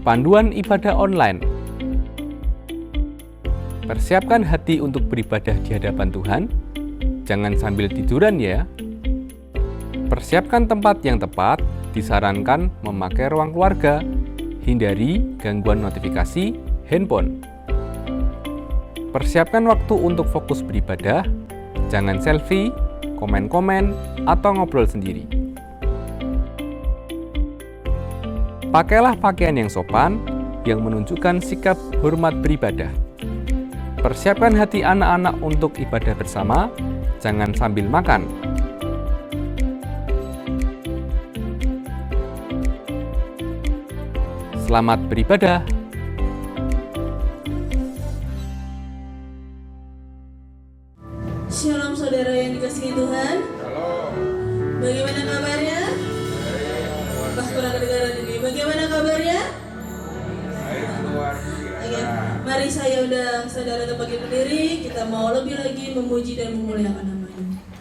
Panduan ibadah online. Persiapkan hati untuk beribadah di hadapan Tuhan. Jangan sambil tiduran ya. Persiapkan tempat yang tepat. Disarankan memakai ruang keluarga. Hindari gangguan notifikasi handphone. Persiapkan waktu untuk fokus beribadah. Jangan selfie, komen-komen, atau ngobrol sendiri. Pakailah pakaian yang sopan, yang menunjukkan sikap hormat beribadah. Persiapkan hati anak-anak untuk ibadah bersama, jangan sambil makan. Selamat beribadah. Shalom saudara yang dikasihi Tuhan. Bagaimana kabarnya? Bahkan negara ini, bagaimana kabarnya? Oke, mari saya undang saudara untuk bangkit berdiri. Kita mau lebih lagi memuji dan memuliakan nama-Nya.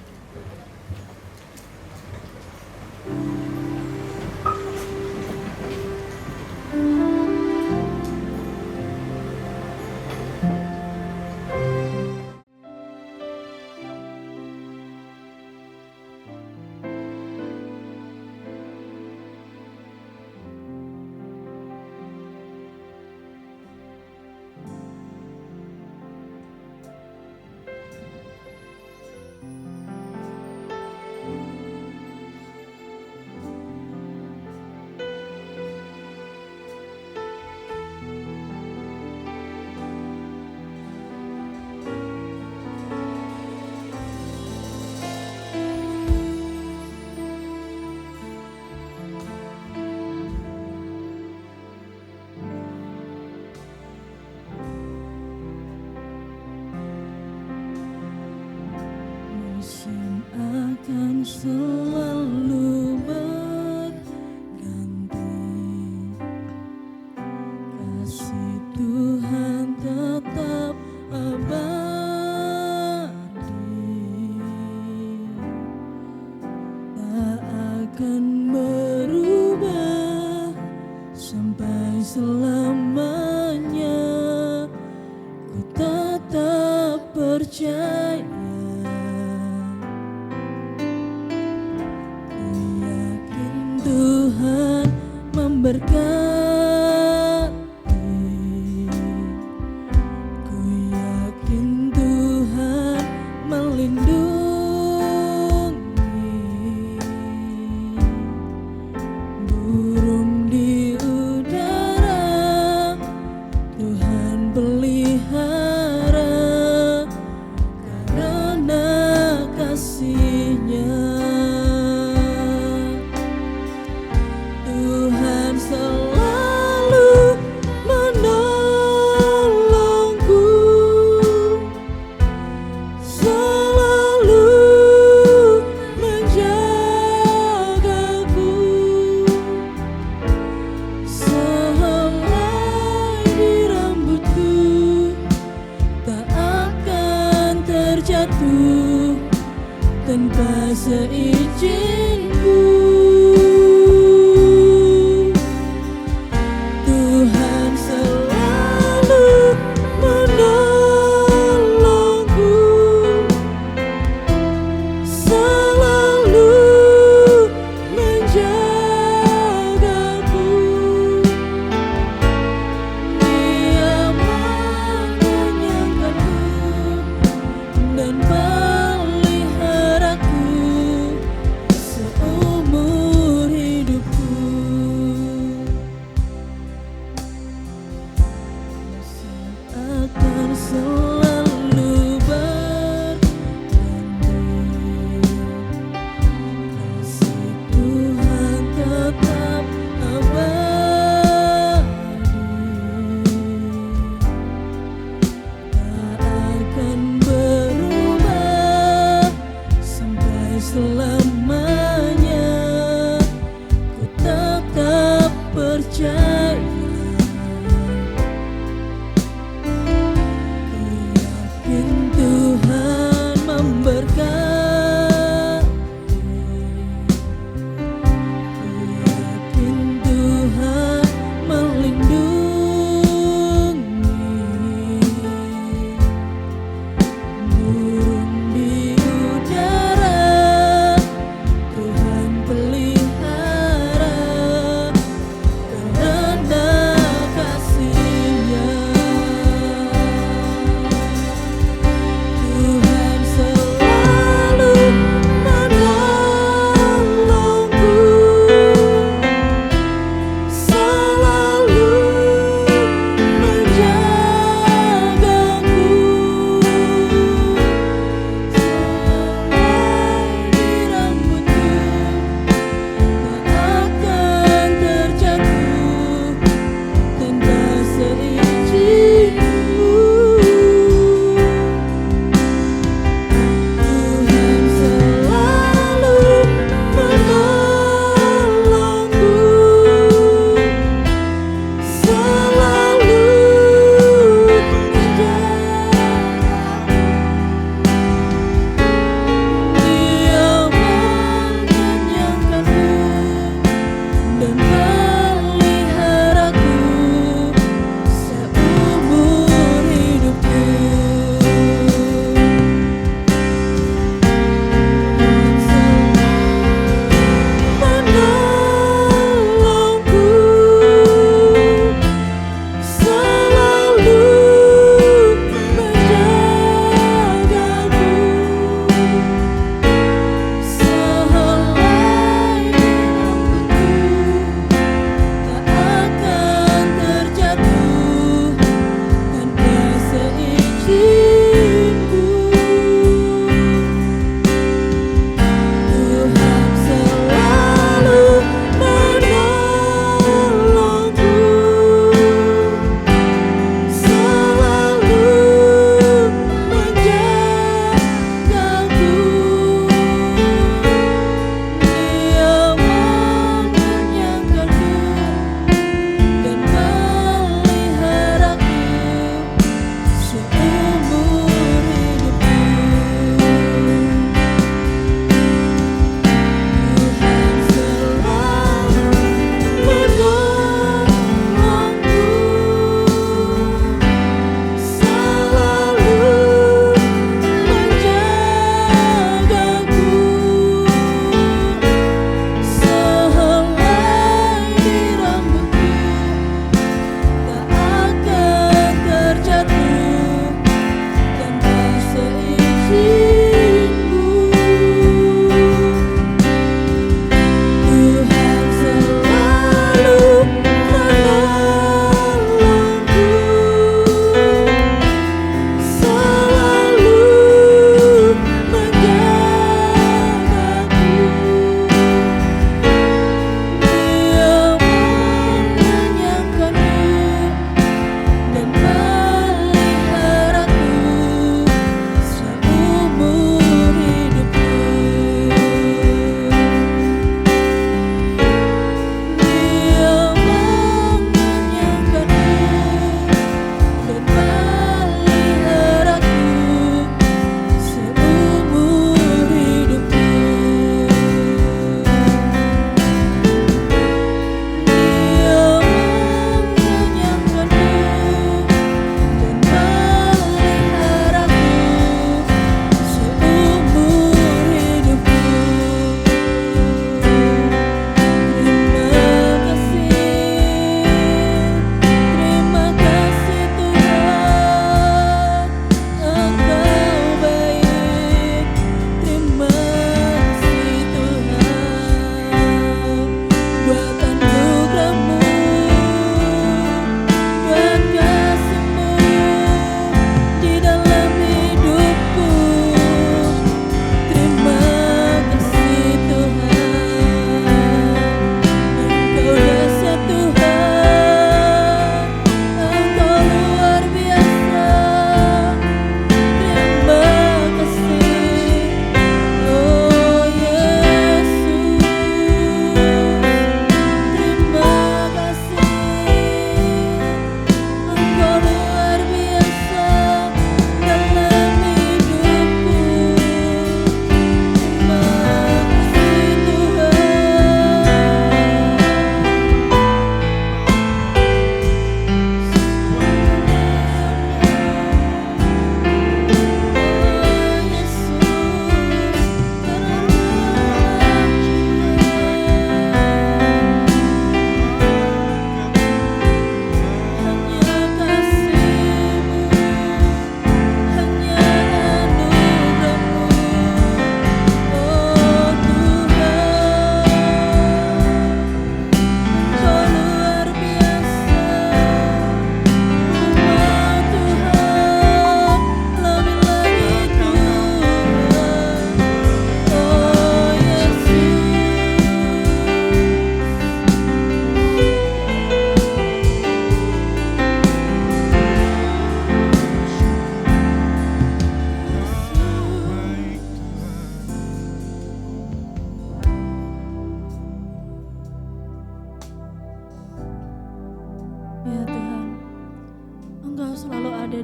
Musim akan selalu berganti, kasih Tuhan tetap abadi, tak akan berubah sampai selamanya. Ku tetap percaya. Tuhan memberkati, ku yakin Tuhan melindungi, burung di udara Tuhan pelihara karena kasih-Nya. Tuhan selalu menolongku, selalu menjagaku, sehelai di rambutku tak akan terjatuh tanpa seizinku. Tuhan selalu menolongku, selalu menjagaku. Dia mengenyangkanku dan peliharaku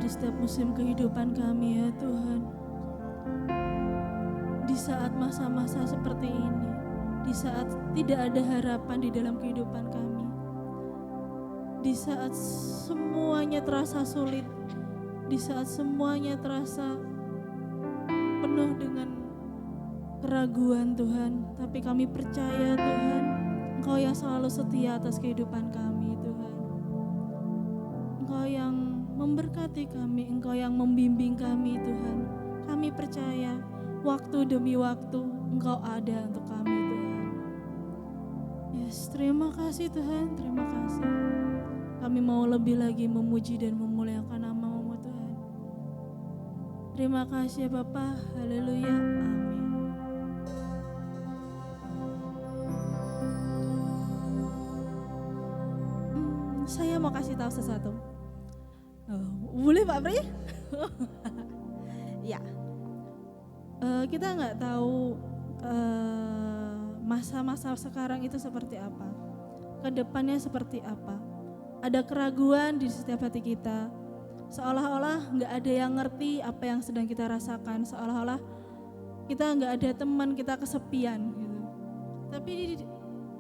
di setiap musim kehidupan kami ya Tuhan. Di saat masa-masa seperti ini, di saat tidak ada harapan di dalam kehidupan kami, di saat semuanya terasa sulit, di saat semuanya terasa penuh dengan keraguan Tuhan, tapi kami percaya Tuhan, Engkau yang selalu setia atas kehidupan kami Tuhan. Engkau yang memberkati kami, Engkau yang membimbing kami Tuhan. Kami percaya waktu demi waktu Engkau ada untuk kami Tuhan. Yes, terima kasih Tuhan, terima kasih. Kami mau lebih lagi memuji dan memuliakan nama-Mu Tuhan. Terima kasih ya Bapa, haleluya, amin. Saya mau kasih tahu sesuatu. Boleh Pak Pri? Ya, kita nggak tahu masa-masa sekarang itu seperti apa, kedepannya seperti apa. Ada keraguan di setiap hati kita, seolah-olah nggak ada yang ngerti apa yang sedang kita rasakan, seolah-olah kita nggak ada teman, kita kesepian gitu. Tapi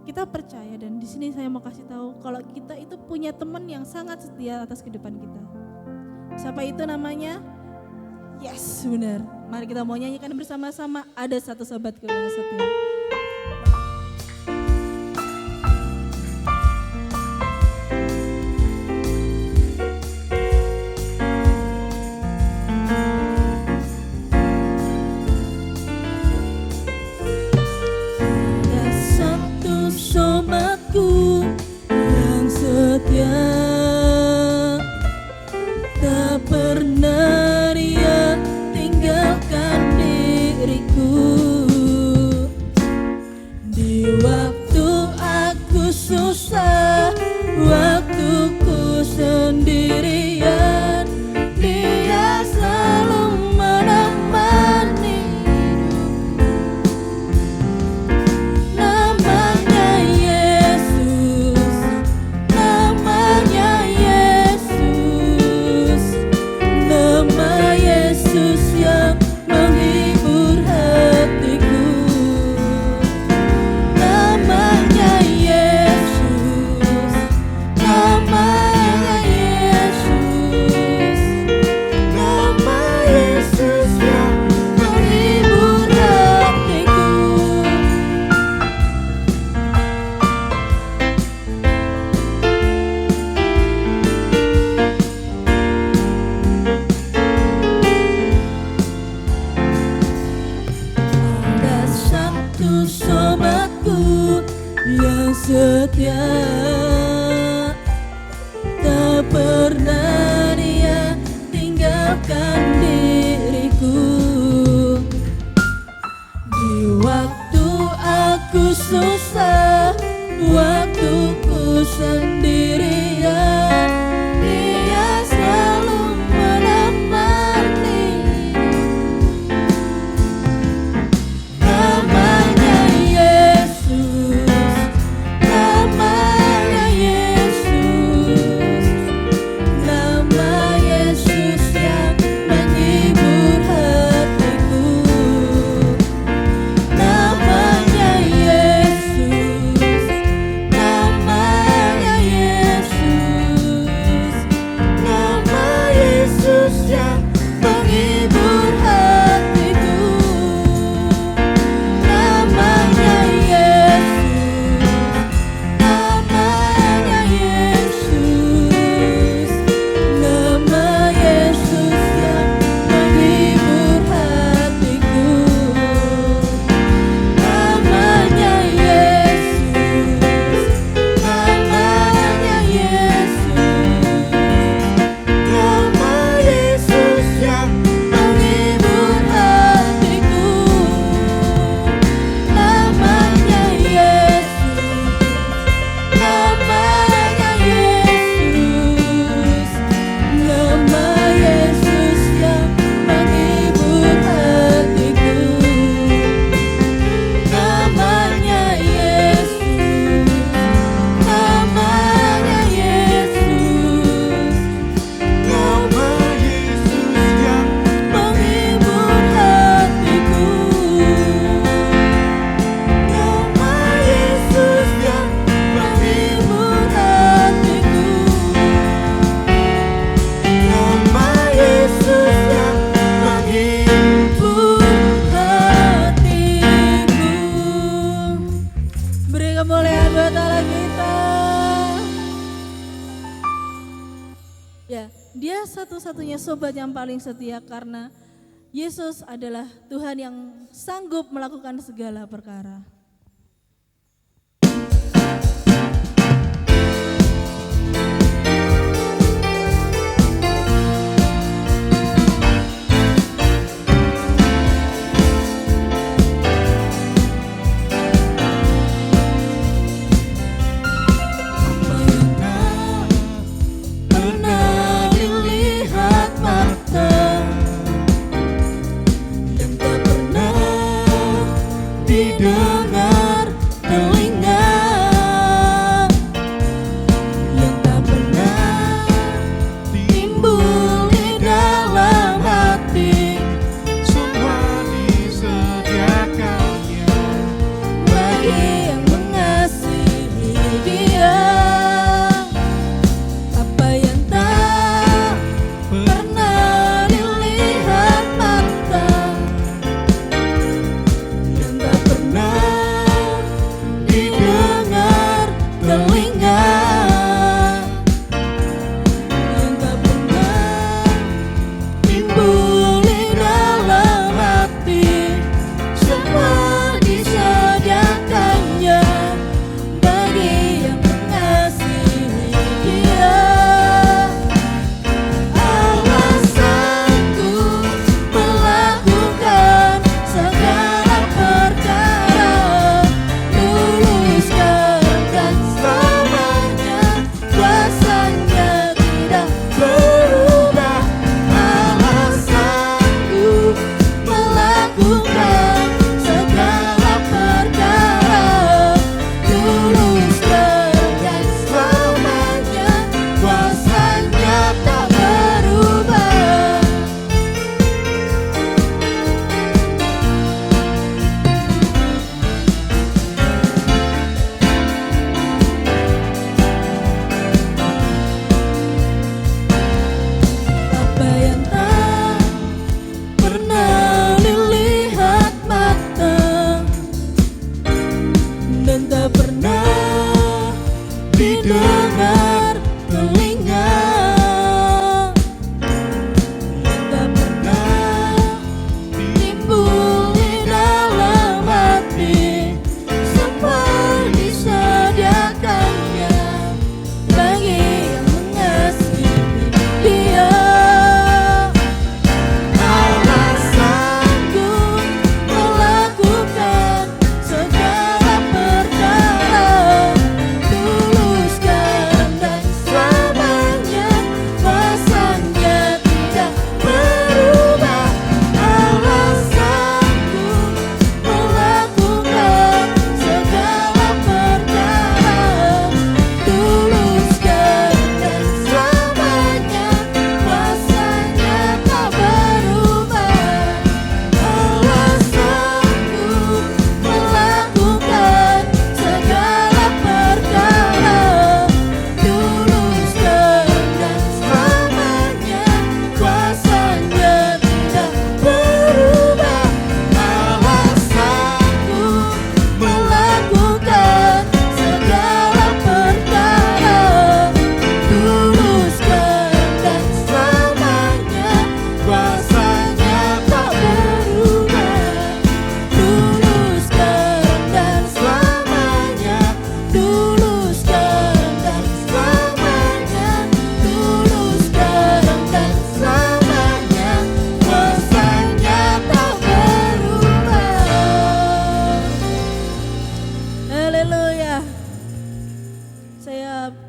kita percaya, dan di sini saya mau kasih tahu kalau kita itu punya teman yang sangat setia atas kehidupan kita. Siapa itu namanya? Yes, benar. Mari kita mau nyanyikan bersama-sama. Ada satu sahabatku yang setia. Sobatku yang setia, tak pernah dia tinggalkan diriku. Di waktu aku susah, waktuku sendirian, dia selalu menemani. Yesus yang menghibur hatiku, namanya Yesus, namanya Yesus, nama Yesus yang menghibur hatiku. Sobatku yang setia, tak pernah dia tinggalkan diriku. Di waktu aku susah, waktuku sendirian, dia selalu menemani. Namanya Yesus, Dia satu-satunya sobat yang paling setia karena Yesus adalah Tuhan yang sanggup melakukan segala perkara.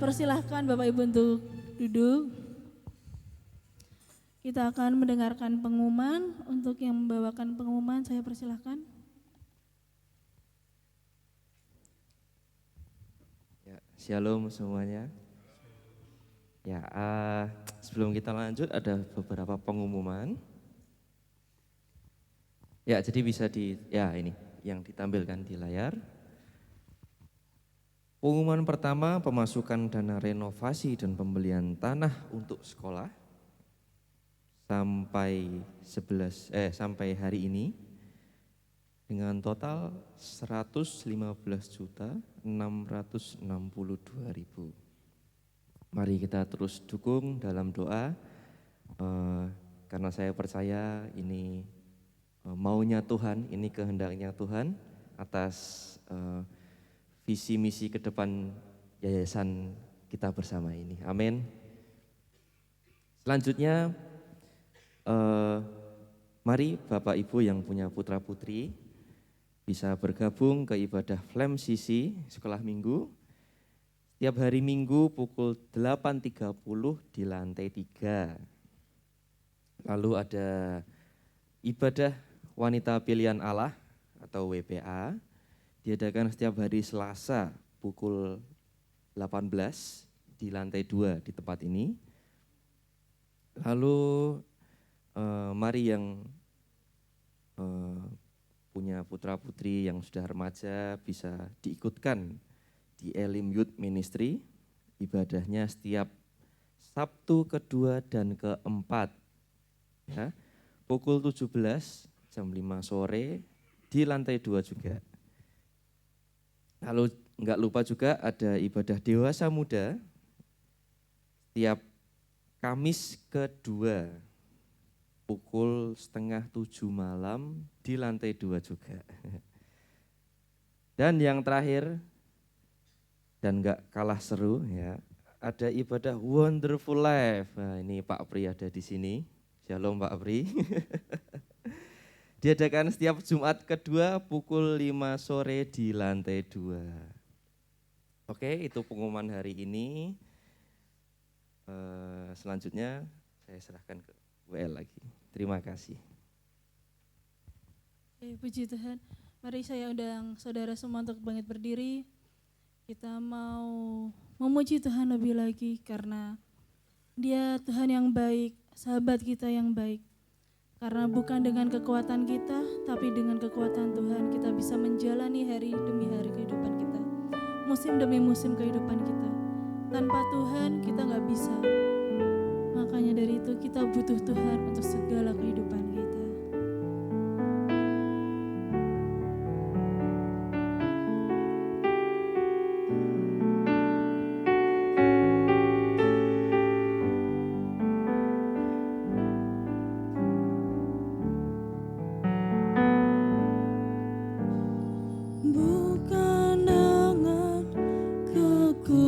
Persilahkan Bapak Ibu untuk duduk. Kita akan mendengarkan pengumuman. Untuk yang membawakan pengumuman saya persilahkan. Ya, shalom semuanya. Ya, sebelum kita lanjut ada beberapa pengumuman. Ya, jadi bisa ini yang ditampilkan di layar. Pengumuman pertama, pemasukan dana renovasi dan pembelian tanah untuk sekolah sampai hari ini dengan total 115.662.000. Mari kita terus dukung dalam doa Karena saya percaya ini maunya Tuhan, ini kehendaknya Tuhan atas visi misi ke depan yayasan kita bersama ini. Amin. Selanjutnya, mari Bapak Ibu yang punya putra putri bisa bergabung ke ibadah Flem Sisi sekolah minggu. Setiap hari Minggu pukul 8.30 di lantai 3. Lalu ada ibadah wanita pilihan Allah atau WPA, diadakan setiap hari Selasa pukul 18 di lantai 2 di tempat ini. Lalu mari yang punya putra putri yang sudah remaja bisa diikutkan di Elim Youth Ministry, ibadahnya setiap Sabtu kedua dan keempat, ya, pukul 17 jam 5 sore di lantai 2 juga. Lalu enggak lupa juga ada ibadah dewasa muda setiap Kamis kedua pukul 6:30 malam di lantai 2 juga. Dan yang terakhir dan enggak kalah seru ya, ada ibadah Wonderful Life. Nah, ini Pak Pri ada di sini. Shalom Pak Pri. Diadakan setiap Jumat kedua pukul 5 sore di lantai 2. Oke, itu pengumuman hari ini. Selanjutnya saya serahkan ke WL lagi. Terima kasih. Puji Tuhan. Mari saya undang saudara semua untuk bangkit berdiri. Kita mau memuji Tuhan lebih lagi karena Dia Tuhan yang baik, sahabat kita yang baik. Karena bukan dengan kekuatan kita, tapi dengan kekuatan Tuhan kita bisa menjalani hari demi hari kehidupan kita. Musim demi musim kehidupan kita. Tanpa Tuhan kita gak bisa. Makanya dari itu kita butuh Tuhan untuk segala kehidupan kita. Bukan dengan kekuatanku,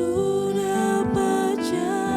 ku dapat jalan.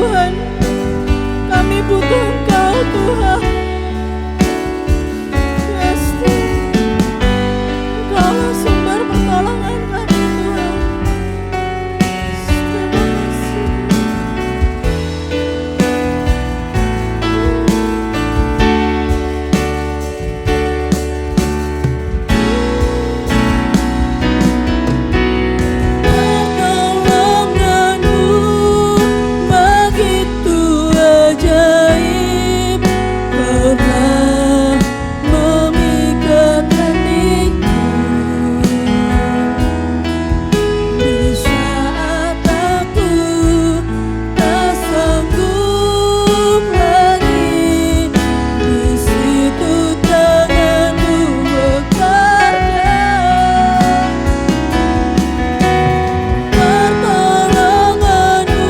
Tuhan. Kami butuh Engkau Tuhan. Pasti Engkaulah sumber pertolongan kami Tuhan. Terima kasih. Pertolonganmu begitu ajaib, Kau telah memikat hatiku. Di saat aku tak sanggup lagi, di situ tanganmu bekerja. Pertolonganmu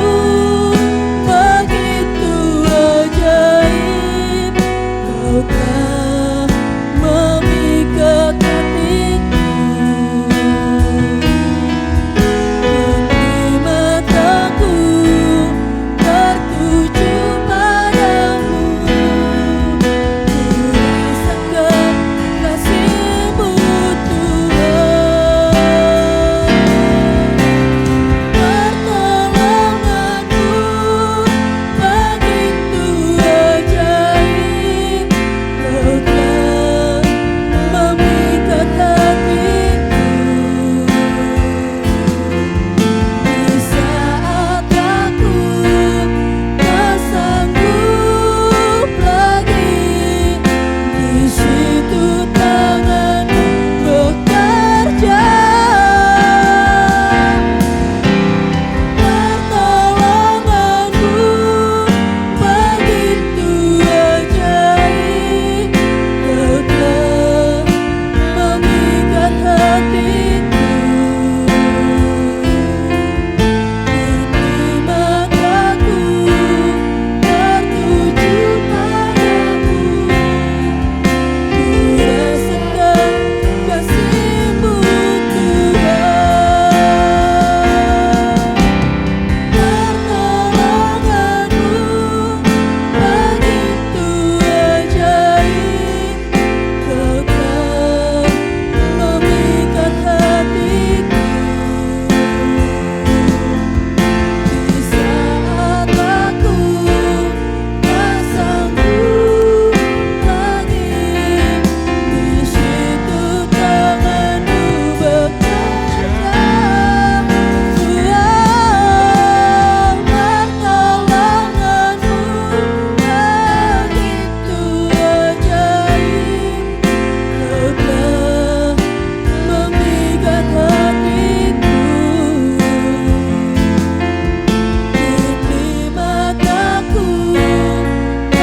begitu ajaib, Kau telah memikat hatiku. Kini mataku tertuju padamu, ku rasakan kasih-Mu Tuhan. Pertolonganmu begitu ajaib, Kau telah memikat hatiku. Di saat aku tak sanggup lagi, di situ tangan-Mu bekerja. Pertolonganmu begitu ajaib, Kau telah memikat hatiku. Kini mataku tertuju padamu, ku rasakan kasih-Mu Tuhan. Pertolonganmu begitu ajaib, Kau telah memikat hatiku. Di saat aku tak sanggup lagi, di situ tangan-Mu bekerja. Tuhan, pertolonganmu begitu ajaib, Kau telah memikat hatiku. Kini mataku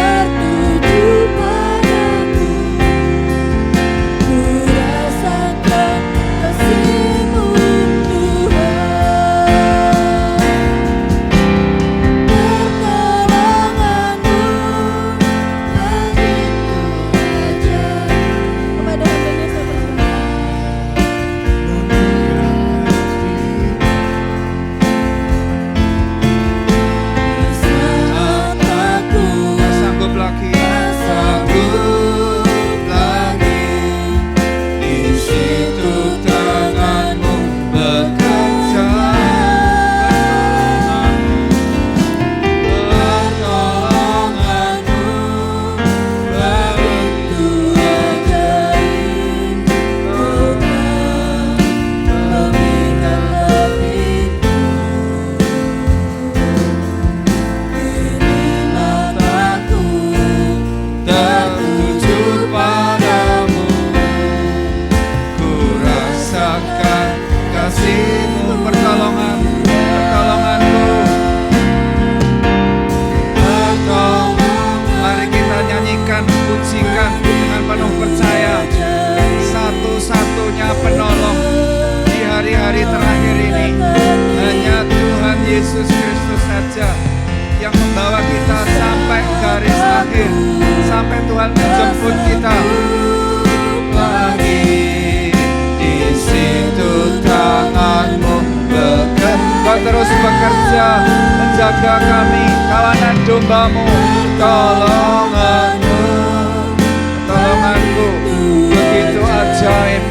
tertuju padamu, ku rasakan kasih-Mu Tuhan. Pertolonganmu begitu ajaib. Kepada hambanya saya Di saat aku Sanggup lagi, di situ tangan-Mu bekerja. Pertolonganmu begitu ajaib, Kau telah memikat hatiku. Kini mataku tertuju padamu, ku rasakan kasih-Mu, pertolonganmu. Mari kita nyanyikan, pujikan dengan penuh percaya. Satu-satunya penolong di hari-hari terakhir ini hanya Tuhan Yesus Kristus saja yang membawa kita sampai garis akhir, sampai Tuhan menjemput kita. lagi, di situ tangan-Mu bekerja. Kau terus bekerja menjaga kami, kawanan domba-Mu, tolonganmu, tolonganku begitu ajaib.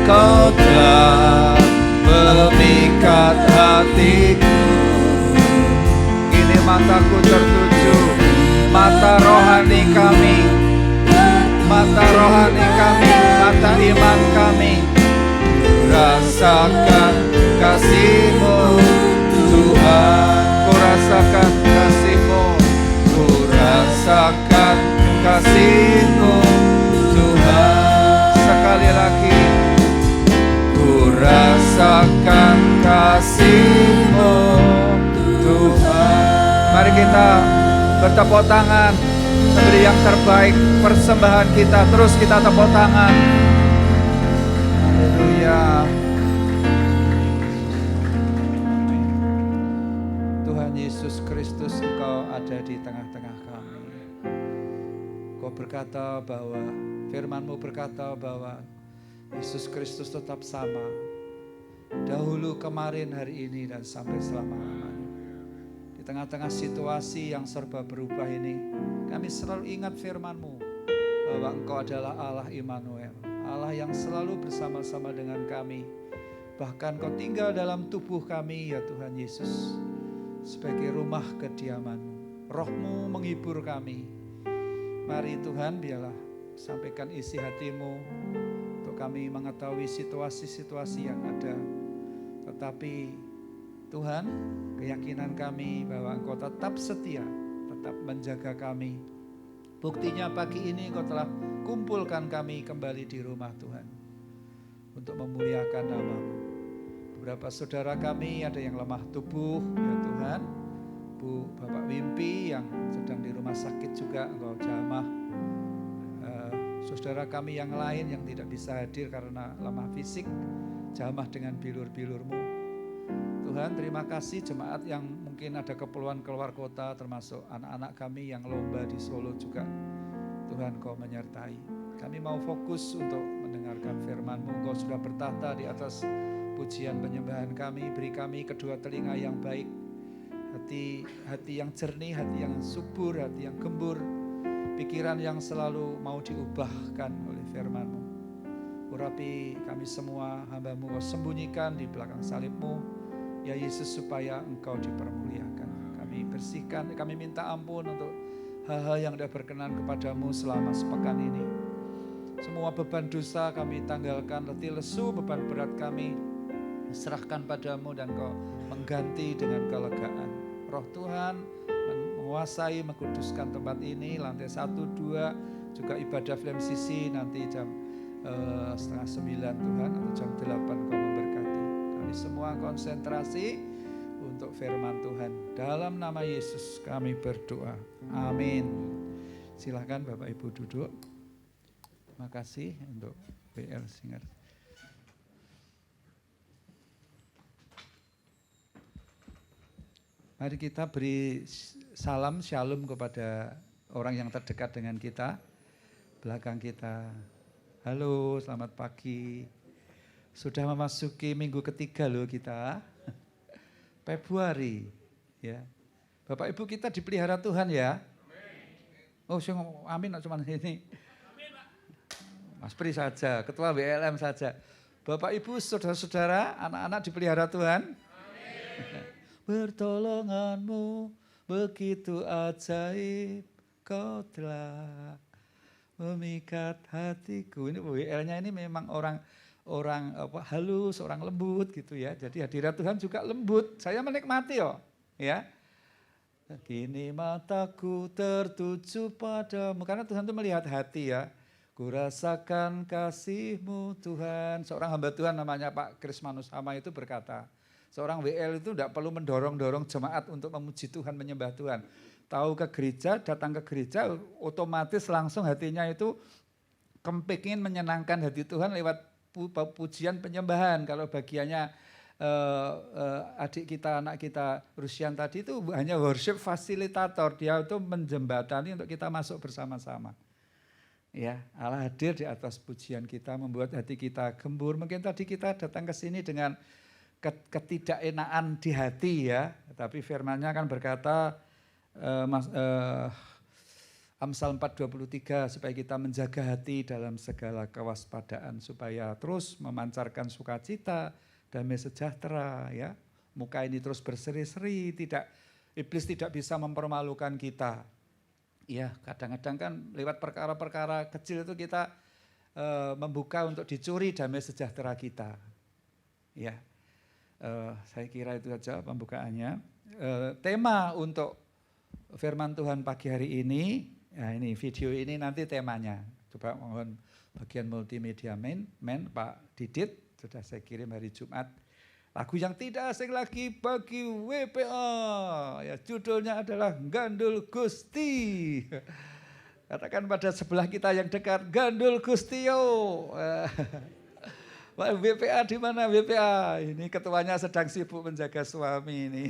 Kau telah memikat hatiku. Kini mataku tertuju, mata rohani kami, mata rohani kami, mata iman kami. Rasakan kasih-Mu Tuhan, ku rasakan kasih-Mu, ku rasakan kasih-Mu Tuhan. Sekali lagi, ku rasakan kasih-Mu Tuhan. Mari kita bertepuk tangan, memberi yang terbaik persembahan kita. Terus kita tepuk tangan. Haleluya. Tuhan Yesus Kristus, Engkau ada di tengah-tengah kami. Kau berkata bahwa, firman-Mu berkata bahwa Yesus Kristus tetap sama. Dahulu, kemarin, hari ini, dan sampai selama-lamanya. Di tengah-tengah situasi yang serba berubah ini, kami selalu ingat firman-Mu bahwa Engkau adalah Allah Immanuel, Allah yang selalu bersama-sama dengan kami. Bahkan Kau tinggal dalam tubuh kami, ya Tuhan Yesus, sebagai rumah kediaman-Mu. Roh-Mu menghibur kami. Mari Tuhan, biarlah sampaikan isi hati-Mu untuk kami mengetahui situasi-situasi yang ada. Tetapi Tuhan, keyakinan kami bahwa Engkau tetap setia, tetap menjaga kami. Buktinya pagi ini Engkau telah kumpulkan kami kembali di rumah Tuhan untuk memuliakan nama-Mu. Beberapa saudara kami ada yang lemah tubuh, ya Tuhan. Bapak Wimpi yang sedang di rumah sakit juga Engkau jamah. Saudara kami yang lain yang tidak bisa hadir karena lemah fisik, jamah dengan bilur-bilur-Mu. Tuhan, terima kasih jemaat yang mungkin ada keperluan keluar kota, termasuk anak-anak kami yang lomba di Solo juga. Tuhan, Kau menyertai. Kami mau fokus untuk mendengarkan firman-Mu. Kau sudah bertahta di atas pujian penyembahan kami. Beri kami kedua telinga yang baik, hati yang jernih, hati yang subur, hati yang gembur, pikiran yang selalu mau diubahkan oleh firman-Mu. Urapi kami semua, hamba-Mu, Kau sembunyikan di belakang salib-Mu, ya Yesus, supaya Engkau dipermuliakan. Kami bersihkan, kami minta ampun untuk hal-hal yang tidak berkenan kepadamu selama sepekan ini. Semua beban dosa kami tanggalkan, letih lesu beban berat kami serahkan padamu, dan Kau mengganti dengan kelegaan. Roh Tuhan menguasai, mengkuduskan tempat ini, lantai 1, 2, juga ibadah Flame CC nanti jam 8:30 Tuhan, atau jam 8 Kau memberkati. Kami semua konsentrasi untuk firman Tuhan. Dalam nama Yesus kami berdoa. Amin. Silakan Bapak Ibu duduk. Terima kasih untuk WL Singer. Mari kita beri salam shalom kepada orang yang terdekat dengan kita, belakang kita. Halo, selamat pagi. Sudah memasuki minggu ketiga loh kita. Februari, ya. Bapak Ibu kita dipelihara Tuhan ya. Oh, amin, cuma ini. Mas Pri saja, Ketua WLM saja. Bapak Ibu, saudara-saudara, anak-anak dipelihara Tuhan. Pertolongan-Mu begitu ajaib, Kau telah memikat hatiku. Ini WL-nya ini memang orang halus, orang lembut gitu ya. Jadi hadirat Tuhan juga lembut. Saya menikmati ya. Kini mataku tertuju padamu, karena Tuhan itu melihat hati ya. Kurasakan kasih-Mu Tuhan. Seorang hamba Tuhan namanya Pak Krismanus Hama itu berkata, seorang WL itu tidak perlu mendorong-dorong jemaat untuk memuji Tuhan, menyembah Tuhan. Tahu ke gereja, datang ke gereja, otomatis langsung hatinya itu kepingin menyenangkan hati Tuhan lewat pujian penyembahan. Kalau bagiannya adik kita, anak kita Rusian tadi itu hanya worship fasilitator, dia itu menjembatani untuk kita masuk bersama-sama. Ya, Allah hadir di atas pujian kita, membuat hati kita gembur. Mungkin tadi kita datang ke sini dengan ketidakenaan di hati ya. Tapi firman-Nya kan berkata Amsal 4:23 supaya kita menjaga hati dalam segala kewaspadaan supaya terus memancarkan sukacita, damai sejahtera ya. Muka ini terus berseri-seri, iblis tidak bisa mempermalukan kita. Ya, kadang-kadang kan lewat perkara-perkara kecil itu kita membuka untuk dicuri damai sejahtera kita. Ya. Saya kira itu saja pembukaannya. Tema untuk firman Tuhan pagi hari ini, ya ini video ini nanti temanya. Coba mohon bagian multimedia men Pak Didit, sudah saya kirim hari Jumat. Lagu yang tidak asing lagi bagi WPA. Ya, judulnya adalah Gandul Gusti. Katakan pada sebelah kita yang dekat, Gandul Gusti yo. WPA di mana WPA? Ini ketuanya sedang sibuk menjaga suami ini.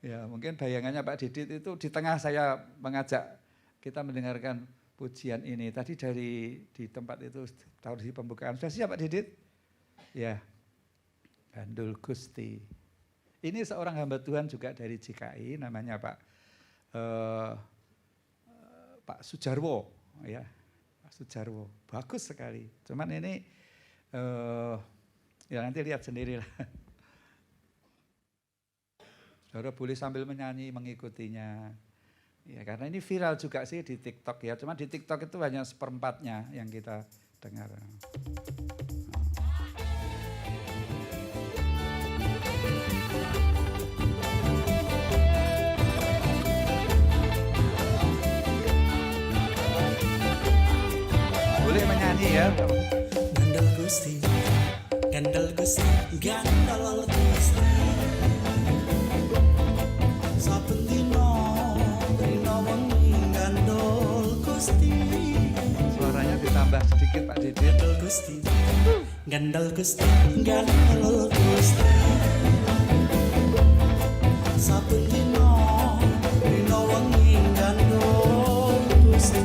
Ya mungkin bayangannya Pak Didit itu di tengah saya mengajak kita mendengarkan pujian ini. Tadi di tempat itu tahu di pembukaan. Sudah siap Pak Didit? Ya, Gandul Gusti. Ini seorang hamba Tuhan juga dari JKI, namanya Pak Sujarwo. Ya, Pak Sujarwo. Bagus sekali. Cuman ini ya nanti lihat sendirilah. Saudara boleh sambil menyanyi mengikutinya. Ya karena ini viral juga sih di TikTok ya. Cuma di TikTok itu hanya 1/4-nya yang kita dengar. Boleh menyanyi ya. Gandal Gusti, Gandal Gusti, Gandal Gusti. Saben dina rina wengi Gandal Gusti. Suaranya ditambah sedikit Pak Didit. Gandal Gusti, Gandal Gusti, Gandal Gusti. Saben dina rina wengi Gandal Gusti.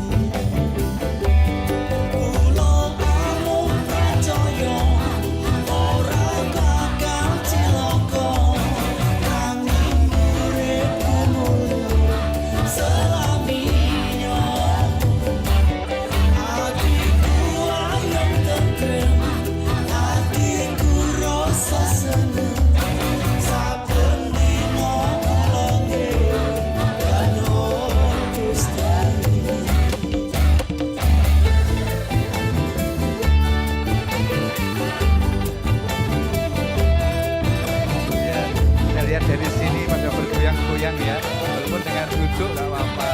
Dari sini pada bergoyang-goyang ya, walaupun dengan duduk gak apa-apa.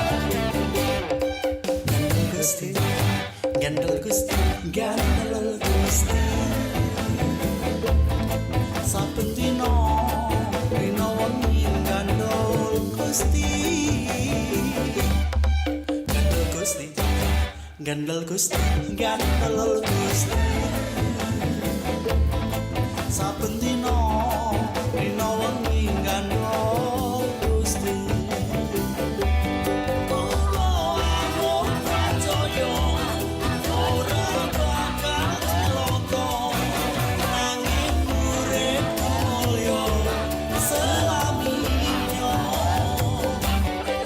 Gandal Gusti, Gandal Gusti, Gandal Gusti. Saben dina rina wengi Gandal Gusti. Gandal Gusti, Gandal Gusti, Gandal Gusti. Saben dina rina wengi Gandal Gusti. Kula amung percaya ora bakal celaka, nanging urip mulya selaminya.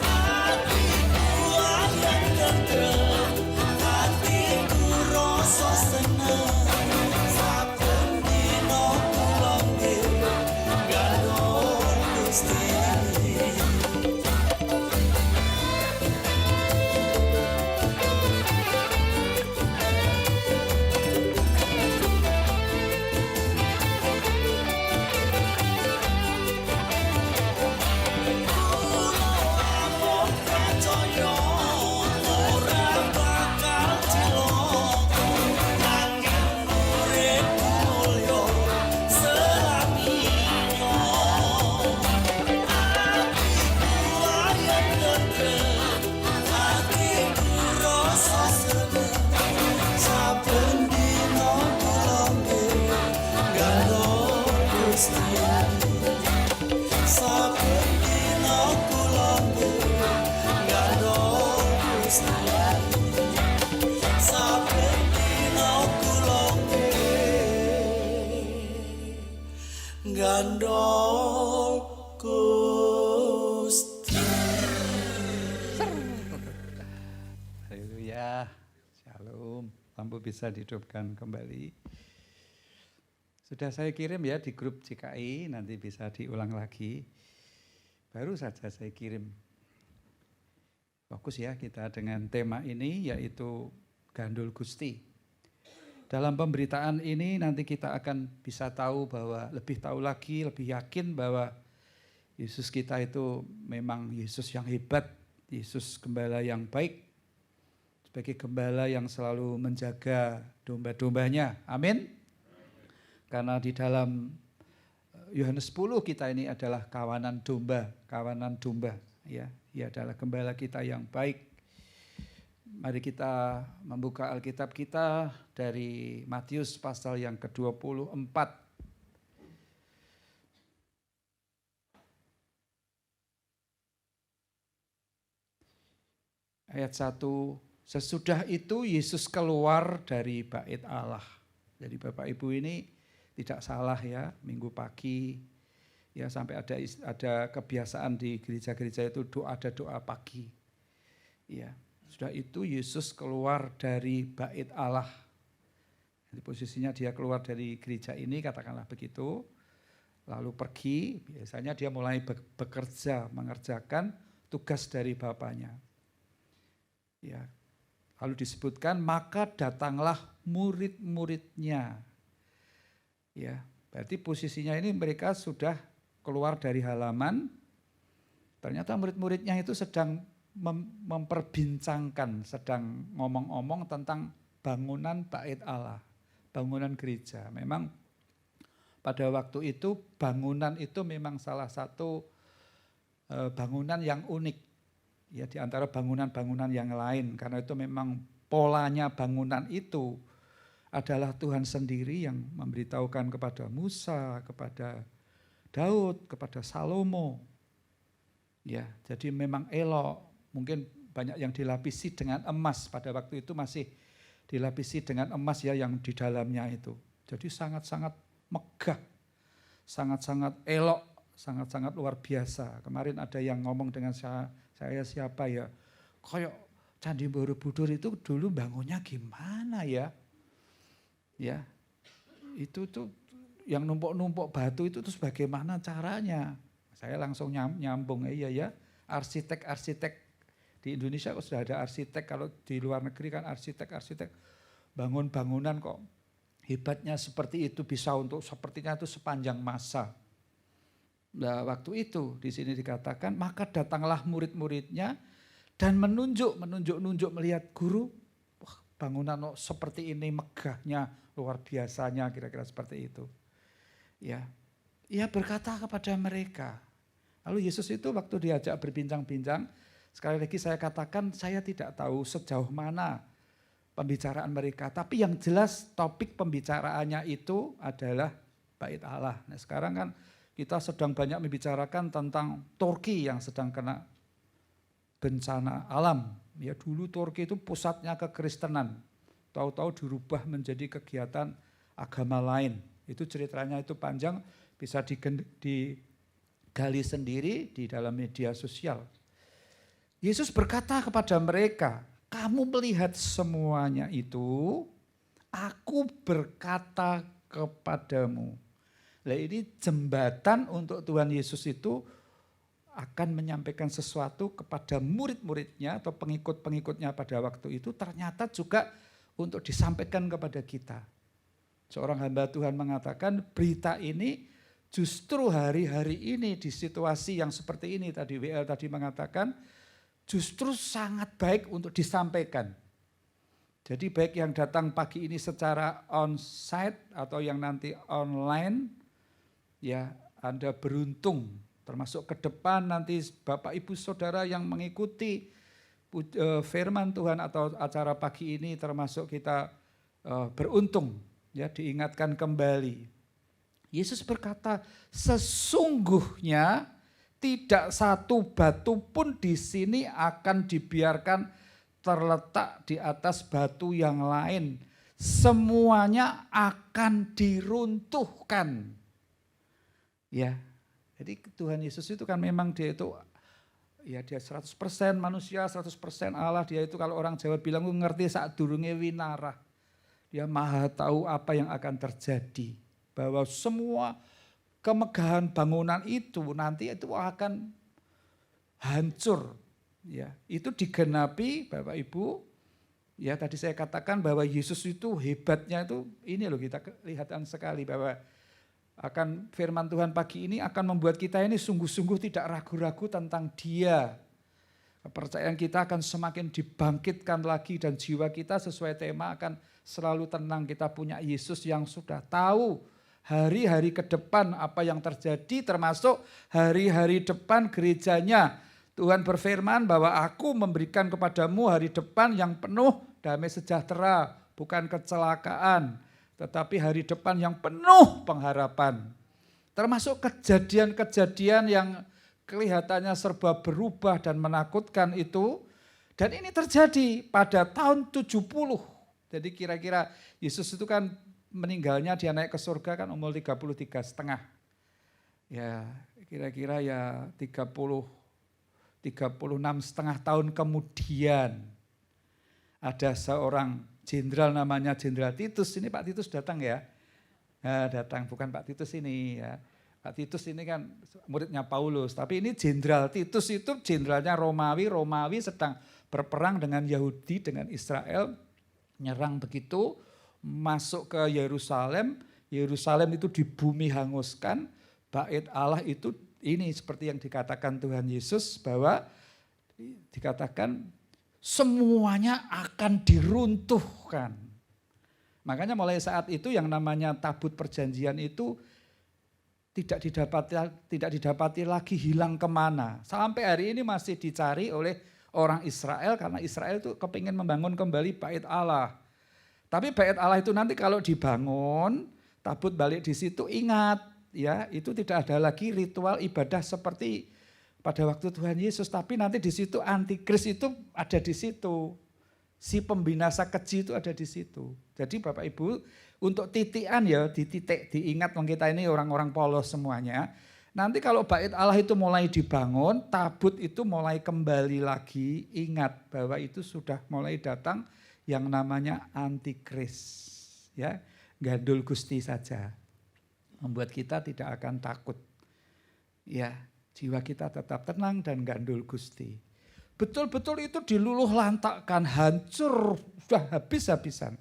Hatiku ayat tentrem, hatiku rasa seneng. Saben dina kula untuk bisa dihidupkan kembali. Sudah saya kirim ya di grup CKI, nanti bisa diulang lagi. Baru saja saya kirim. Fokus ya kita dengan tema ini, yaitu Gandul Gusti. Dalam pemberitaan ini nanti kita akan bisa tahu bahwa, lebih tahu lagi, lebih yakin bahwa Yesus kita itu memang Yesus yang hebat, Yesus gembala yang baik, sebagai gembala yang selalu menjaga domba-dombanya. Amin. Karena di dalam Yohanes 10 kita ini adalah kawanan domba, ya. Ia adalah gembala kita yang baik. Mari kita membuka Alkitab kita dari Matius pasal yang ke-24. Ayat 1. Sesudah itu Yesus keluar dari bait Allah. Jadi Bapak Ibu ini tidak salah ya, minggu pagi ya sampai ada kebiasaan di gereja-gereja itu ada doa pagi. Ya, sudah itu Yesus keluar dari bait Allah. Jadi posisinya dia keluar dari gereja ini, katakanlah begitu. Lalu pergi, biasanya dia mulai bekerja, mengerjakan tugas dari Bapaknya. Ya. Lalu disebutkan, maka datanglah murid-muridnya. Ya, berarti posisinya ini mereka sudah keluar dari halaman. Ternyata murid-muridnya itu sedang memperbincangkan, sedang ngomong-ngomong tentang bangunan bait Allah, bangunan gereja. Memang pada waktu itu bangunan itu memang salah satu bangunan yang unik. Ya, di antara bangunan-bangunan yang lain, karena itu memang polanya bangunan itu adalah Tuhan sendiri yang memberitahukan kepada Musa, kepada Daud, kepada Salomo. Ya, jadi memang elok, mungkin banyak yang dilapisi dengan emas, pada waktu itu masih dilapisi dengan emas ya yang di dalamnya itu. Jadi sangat-sangat megah, sangat-sangat elok, sangat-sangat luar biasa. Kemarin ada yang ngomong dengan saya siapa ya, kayak Candi Borobudur itu dulu bangunnya gimana ya? Ya, itu tuh yang numpuk-numpuk batu itu terus bagaimana caranya? Saya langsung nyambung, iya ya, arsitek-arsitek di Indonesia kok sudah ada arsitek, kalau di luar negeri kan arsitek-arsitek bangun bangunan kok hebatnya seperti itu, bisa untuk sepertinya itu sepanjang masa. Nah, waktu itu di sini dikatakan, maka datanglah murid-muridnya dan menunjuk melihat guru, wah, bangunan seperti ini megahnya, luar biasanya, kira-kira seperti itu. Ya, ia berkata kepada mereka. Lalu Yesus itu waktu diajak berbincang-bincang, sekali lagi saya katakan saya tidak tahu sejauh mana pembicaraan mereka, tapi yang jelas topik pembicaraannya itu adalah bait Allah. Nah, sekarang kan kita sedang banyak membicarakan tentang Turki yang sedang kena bencana alam. Ya, dulu Turki itu pusatnya kekristenan. Tahu-tahu dirubah menjadi kegiatan agama lain. Itu ceritanya itu panjang, bisa digali sendiri di dalam media sosial. Yesus berkata kepada mereka, kamu melihat semuanya itu, aku berkata kepadamu. Nah, ini jembatan untuk Tuhan Yesus itu akan menyampaikan sesuatu kepada murid-muridnya atau pengikut-pengikutnya pada waktu itu, ternyata juga untuk disampaikan kepada kita. Seorang hamba Tuhan mengatakan berita ini justru hari-hari ini di situasi yang seperti ini, tadi WL tadi mengatakan justru sangat baik untuk disampaikan. Jadi baik yang datang pagi ini secara on-site atau yang nanti online, ya Anda beruntung, termasuk ke depan nanti Bapak Ibu Saudara yang mengikuti firman Tuhan atau acara pagi ini, termasuk kita beruntung ya diingatkan kembali. Yesus berkata, sesungguhnya tidak satu batu pun di sini akan dibiarkan terletak di atas batu yang lain. Semuanya akan diruntuhkan. Ya, jadi Tuhan Yesus itu kan memang dia itu, ya dia 100% manusia, 100% Allah. Dia itu kalau orang Jawa bilang ngerti sak durunge winarah. Dia maha tahu apa yang akan terjadi. Bahwa semua kemegahan bangunan itu nanti itu akan hancur. Ya, itu digenapi Bapak Ibu. Ya, tadi saya katakan bahwa Yesus itu hebatnya itu ini loh, kita kelihatan sekali bahwa akan firman Tuhan pagi ini akan membuat kita ini sungguh-sungguh tidak ragu-ragu tentang Dia. Kepercayaan kita akan semakin dibangkitkan lagi dan jiwa kita sesuai tema akan selalu tenang. Kita punya Yesus yang sudah tahu hari-hari ke depan apa yang terjadi, termasuk hari-hari depan gerejanya. Tuhan berfirman bahwa aku memberikan kepadamu hari depan yang penuh damai sejahtera, bukan kecelakaan, tetapi hari depan yang penuh pengharapan. Termasuk kejadian-kejadian yang kelihatannya serba berubah dan menakutkan itu. Dan ini terjadi pada tahun 70. Jadi kira-kira Yesus itu kan meninggalnya, dia naik ke surga kan umur 33,5. Ya kira-kira ya 36,5 tahun kemudian ada seorang jenderal namanya Jenderal Titus. Ini Pak Titus datang ya. Nah, datang, bukan Pak Titus ini ya. Pak Titus ini kan muridnya Paulus, tapi ini Jenderal Titus itu jenderalnya Romawi. Romawi sedang berperang dengan Yahudi, dengan Israel, nyerang begitu, masuk ke Yerusalem. Yerusalem itu di bumi hanguskan, bait Allah itu ini seperti yang dikatakan Tuhan Yesus bahwa dikatakan semuanya akan diruntuhkan. Makanya mulai saat itu yang namanya tabut perjanjian itu tidak didapati lagi hilang kemana. Sampai hari ini masih dicari oleh orang Israel karena Israel itu kepingin membangun kembali bait Allah. Tapi bait Allah itu nanti kalau dibangun, tabut balik di situ, ingat ya, itu tidak ada lagi ritual ibadah seperti pada waktu Tuhan Yesus, tapi nanti di situ antikris itu ada di situ. Si pembinasa keji itu ada di situ. Jadi Bapak Ibu, untuk titian ya, dititik, diingat kita ini orang-orang polos semuanya. Nanti kalau bait Allah itu mulai dibangun, tabut itu mulai kembali lagi, ingat bahwa itu sudah mulai datang yang namanya antikris. Ya, gandul Gusti saja. Membuat kita tidak akan takut. Ya, jiwa kita tetap tenang dan gandul Gusti. Betul-betul itu diluluh lantakkan, hancur, sudah habis-habisan.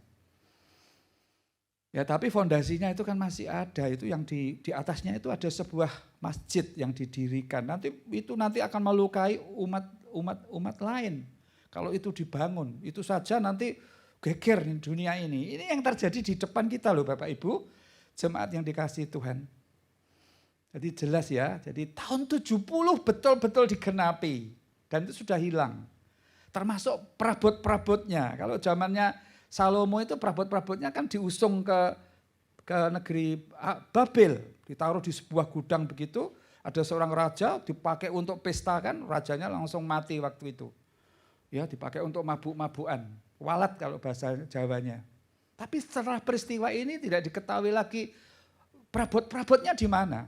Ya tapi fondasinya itu kan masih ada, itu yang di atasnya itu ada sebuah masjid yang didirikan. Nanti akan melukai umat lain. Kalau itu dibangun, itu saja nanti geger dunia ini. Ini yang terjadi di depan kita loh Bapak Ibu, jemaat yang dikasihi Tuhan. Jadi jelas ya, jadi tahun 70 betul-betul digenapi. Dan itu sudah hilang. Termasuk perabot-perabotnya. Kalau zamannya Salomo itu perabot-perabotnya kan diusung ke negeri Babel. Ditaruh di sebuah gudang begitu. Ada seorang raja dipakai untuk pesta kan. Rajanya langsung mati waktu itu. Ya dipakai untuk mabuk-mabukan. Walat kalau bahasa Jawanya. Tapi setelah peristiwa ini tidak diketahui lagi perabot-perabotnya di mana.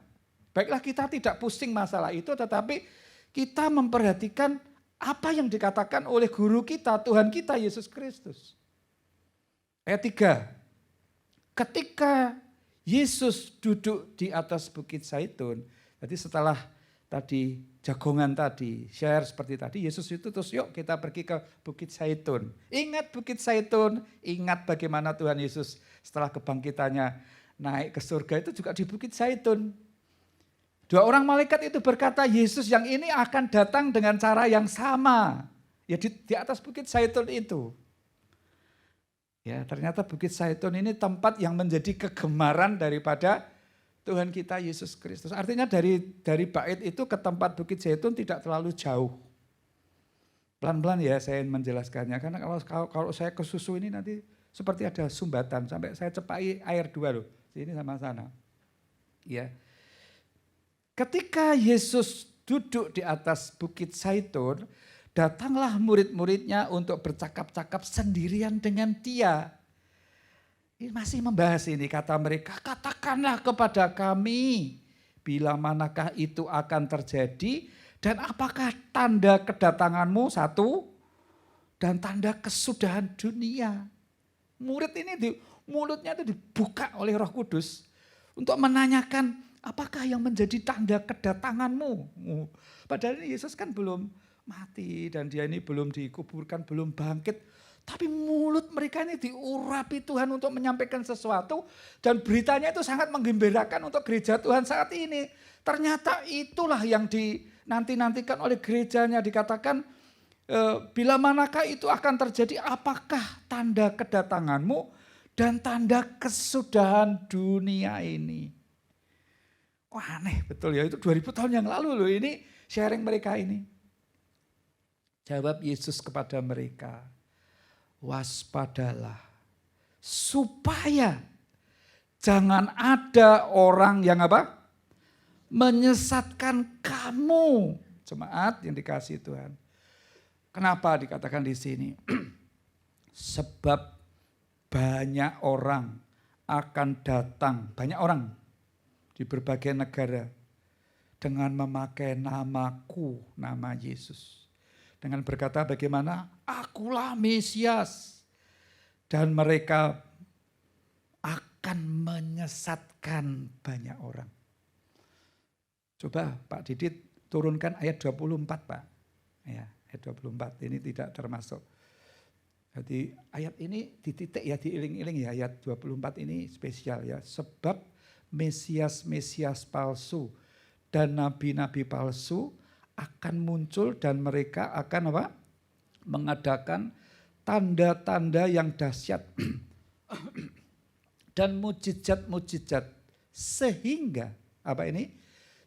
Baiklah kita tidak pusing masalah itu, tetapi kita memperhatikan apa yang dikatakan oleh guru kita, Tuhan kita Yesus Kristus. Ayat 3, ketika Yesus duduk di atas Bukit Zaitun, jadi setelah tadi jagongan tadi, share seperti tadi, Yesus itu terus yuk kita pergi ke Bukit Zaitun. Ingat Bukit Zaitun, ingat bagaimana Tuhan Yesus setelah kebangkitannya naik ke surga itu juga di Bukit Zaitun. Dua orang malaikat itu berkata, Yesus yang ini akan datang dengan cara yang sama. Ya di atas Bukit Zaitun itu. Ya ternyata Bukit Zaitun ini tempat yang menjadi kegemaran daripada Tuhan kita Yesus Kristus. Artinya dari bait itu ke tempat Bukit Zaitun tidak terlalu jauh. Pelan-pelan ya saya menjelaskannya. Karena kalau saya ke susu ini nanti seperti ada sumbatan. Sampai saya cepai air 2 loh. Sini sama sana. Ya. Ketika Yesus duduk di atas Bukit Zaitun, datanglah murid-muridnya untuk bercakap-cakap sendirian dengan dia. Ini masih membahas ini, kata mereka, katakanlah kepada kami, bila manakah itu akan terjadi, dan apakah tanda kedatanganmu 1, dan tanda kesudahan dunia. Murid ini mulutnya itu dibuka oleh Roh Kudus untuk menanyakan apakah yang menjadi tanda kedatanganmu. Padahal Yesus kan belum mati dan dia ini belum dikuburkan, belum bangkit. Tapi mulut mereka ini diurapi Tuhan untuk menyampaikan sesuatu dan beritanya itu sangat menggembirakan untuk gereja Tuhan saat ini. Ternyata itulah yang dinanti-nantikan oleh gerejanya, dikatakan bila manakah itu akan terjadi, apakah tanda kedatanganmu dan tanda kesudahan dunia ini. Wah, aneh betul ya, itu 2000 tahun yang lalu loh ini sharing mereka ini. Jawab Yesus kepada mereka, waspadalah supaya jangan ada orang yang apa? Menyesatkan kamu. Jemaat yang dikasihi Tuhan. Kenapa dikatakan di sini? Sebab banyak orang akan datang, banyak orang di berbagai negara dengan memakai namaku, nama Yesus. Dengan berkata bagaimana? Akulah Mesias. Dan mereka akan menyesatkan banyak orang. Coba Pak Didit turunkan ayat 24 Pak. Ya, ayat 24 ini tidak termasuk. Jadi ayat ini dititik ya, diiling-iling ya, ayat 24 ini spesial ya. Sebab Mesias-Mesias palsu dan nabi-nabi palsu akan muncul dan mereka akan apa? Mengadakan tanda-tanda yang dahsyat dan mujizat-mujizat sehingga apa ini?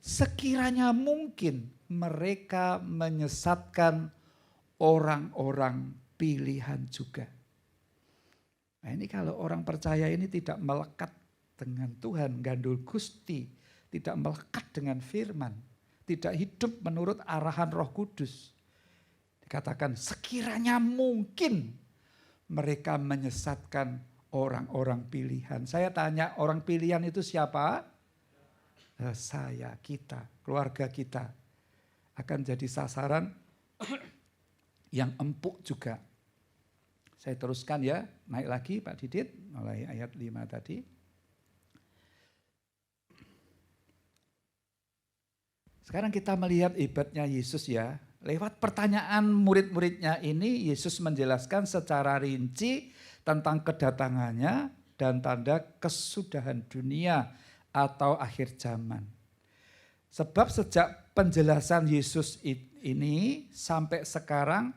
Sekiranya mungkin mereka menyesatkan orang-orang pilihan juga. Nah, ini kalau orang percaya ini tidak melekat dengan Tuhan, gandul Gusti, tidak melekat dengan firman, tidak hidup menurut arahan Roh Kudus. Dikatakan sekiranya mungkin mereka menyesatkan orang-orang pilihan. Saya tanya, orang pilihan itu siapa? Saya, kita, keluarga kita akan jadi sasaran yang empuk juga. Saya teruskan ya, naik lagi Pak Didit, mulai ayat 5 tadi. Sekarang kita melihat hebatnya Yesus ya. Lewat pertanyaan murid-muridnya ini, Yesus menjelaskan secara rinci tentang kedatangannya dan tanda kesudahan dunia atau akhir zaman. Sebab sejak penjelasan Yesus ini sampai sekarang,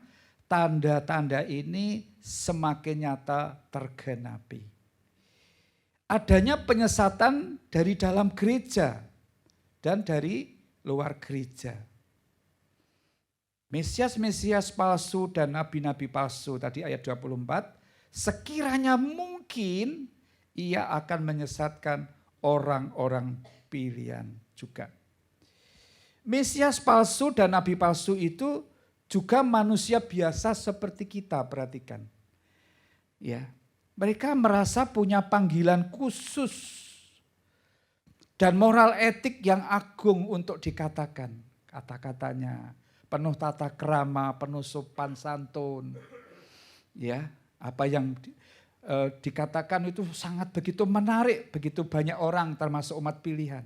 tanda-tanda ini semakin nyata tergenapi. Adanya penyesatan dari dalam gereja dan dari luar gereja. Mesias-Mesias palsu dan nabi-nabi palsu tadi ayat 24, sekiranya mungkin ia akan menyesatkan orang-orang pilihan juga. Mesias palsu dan nabi palsu itu juga manusia biasa seperti kita, perhatikan. Ya, mereka merasa punya panggilan khusus dan moral etik yang agung untuk dikatakan. Kata-katanya penuh tata krama, penuh sopan santun. Ya, apa yang dikatakan itu sangat begitu menarik, begitu banyak orang termasuk umat pilihan.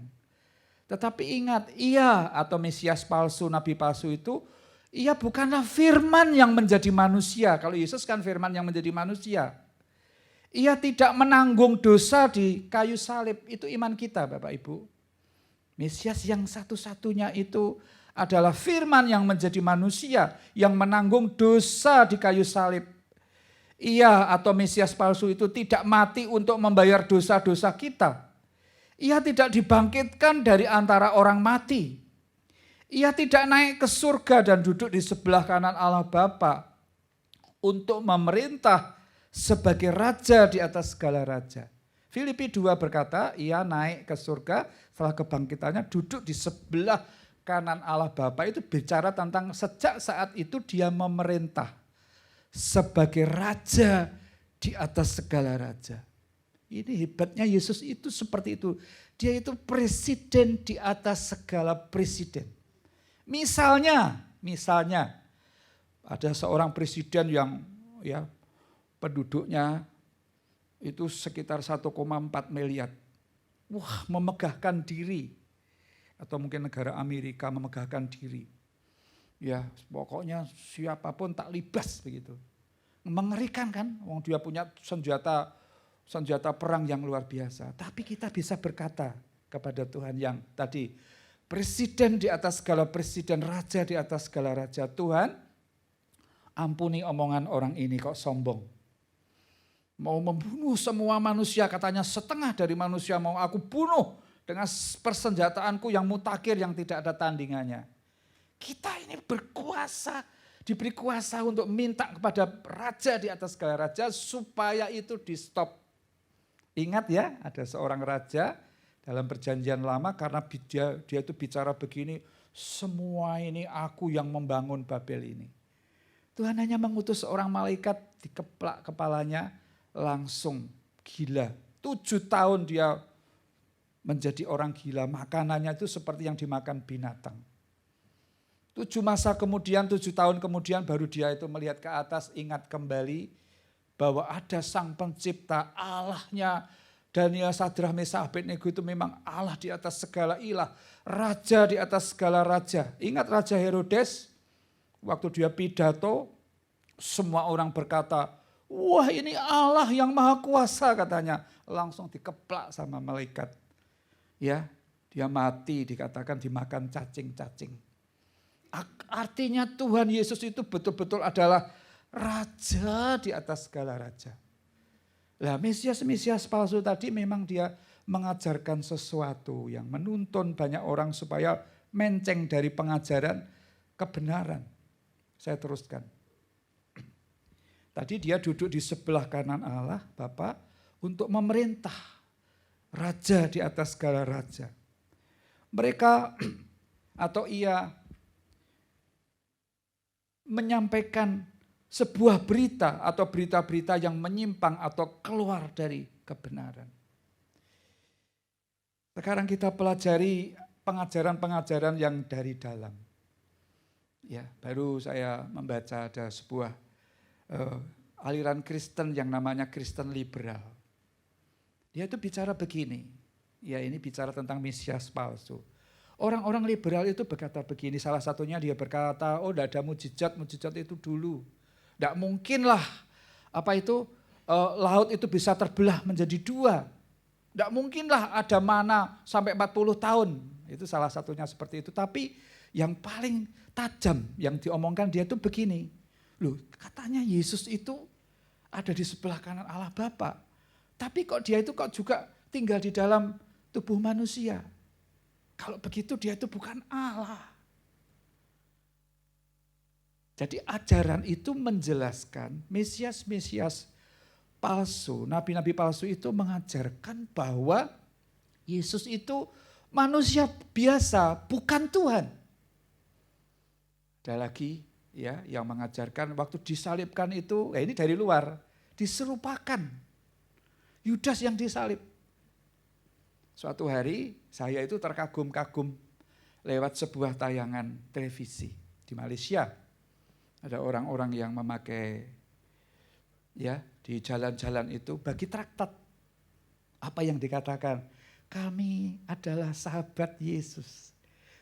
Tetapi ingat, ia atau Mesias palsu, nabi palsu itu, ia bukanlah firman yang menjadi manusia. Kalau Yesus kan firman yang menjadi manusia. Ia tidak menanggung dosa di kayu salib. Itu iman kita Bapak Ibu. Mesias yang satu-satunya itu adalah firman yang menjadi manusia. Yang menanggung dosa di kayu salib. Ia atau Mesias palsu itu tidak mati untuk membayar dosa-dosa kita. Ia tidak dibangkitkan dari antara orang mati. Ia tidak naik ke surga dan duduk di sebelah kanan Allah Bapa untuk memerintah sebagai raja di atas segala raja. Filipi 2 berkata, ia naik ke surga setelah kebangkitannya duduk di sebelah kanan Allah Bapa. Itu bicara tentang sejak saat itu dia memerintah sebagai raja di atas segala raja. Ini hebatnya Yesus itu seperti itu. Dia itu presiden di atas segala presiden. Misalnya ada seorang presiden yang ya penduduknya itu sekitar 1,4 miliar. Wah, memegahkan diri. Atau mungkin negara Amerika memegahkan diri. Ya, pokoknya siapapun tak libas begitu. Mengerikan kan, wong dia punya senjata perang yang luar biasa. Tapi kita bisa berkata kepada Tuhan yang tadi, presiden di atas segala presiden, raja di atas segala raja. Tuhan, ampuni omongan orang ini kok sombong. Mau membunuh semua manusia, katanya setengah dari manusia mau aku bunuh dengan persenjataanku yang mutakhir yang tidak ada tandingannya. Kita ini berkuasa, diberi kuasa untuk minta kepada raja di atas segala raja supaya itu di stop. Ingat ya, ada seorang raja dalam perjanjian lama karena dia itu bicara begini, semua ini aku yang membangun Babel ini. Tuhan hanya mengutus seorang malaikat dikeplak kepalanya, langsung gila. 7 tahun dia menjadi orang gila, makanannya itu seperti yang dimakan binatang. 7 tahun kemudian baru dia itu melihat ke atas, ingat kembali bahwa ada Sang Pencipta, Allahnya Daniel, Sadrah, Mesakh, Abednego itu memang Allah di atas segala ilah, raja di atas segala raja. Ingat Raja Herodes, waktu dia pidato, semua orang berkata, wah ini Allah yang maha kuasa katanya. Langsung dikeplak sama malaikat. Ya, dia mati, dikatakan dimakan cacing-cacing. Artinya Tuhan Yesus itu betul-betul adalah raja di atas segala raja. Lah Mesias palsu tadi memang dia mengajarkan sesuatu yang menuntun banyak orang supaya menceng dari pengajaran kebenaran. Saya teruskan. Tadi dia duduk di sebelah kanan Allah, Bapa, untuk memerintah. Raja di atas segala raja. Mereka atau ia menyampaikan sebuah berita atau berita-berita yang menyimpang atau keluar dari kebenaran. Sekarang kita pelajari pengajaran-pengajaran yang dari dalam. Ya, baru saya membaca ada sebuah aliran Kristen yang namanya Kristen liberal. Dia itu bicara begini, ya ini bicara tentang Mesias palsu. Orang-orang liberal itu berkata begini, salah satunya dia berkata, oh tidak ada mujizat itu dulu. Tidak mungkinlah laut itu bisa terbelah menjadi 2. Tidak mungkinlah ada mana sampai 40 tahun. Itu salah satunya seperti itu. Tapi yang paling tajam yang diomongkan dia itu begini. Loh, katanya Yesus itu ada di sebelah kanan Allah Bapa. Tapi kok dia itu kok juga tinggal di dalam tubuh manusia. Kalau begitu dia itu bukan Allah. Jadi ajaran itu menjelaskan Mesias palsu, nabi-nabi palsu itu mengajarkan bahwa Yesus itu manusia biasa, bukan Tuhan. Ada lagi ya yang mengajarkan waktu disalibkan itu, ini dari luar, diserupakan Yudas yang disalib. Suatu hari saya itu terkagum-kagum lewat sebuah tayangan televisi di Malaysia. Ada orang-orang yang memakai ya di jalan-jalan itu bagi traktat. Apa yang dikatakan? Kami adalah sahabat Yesus.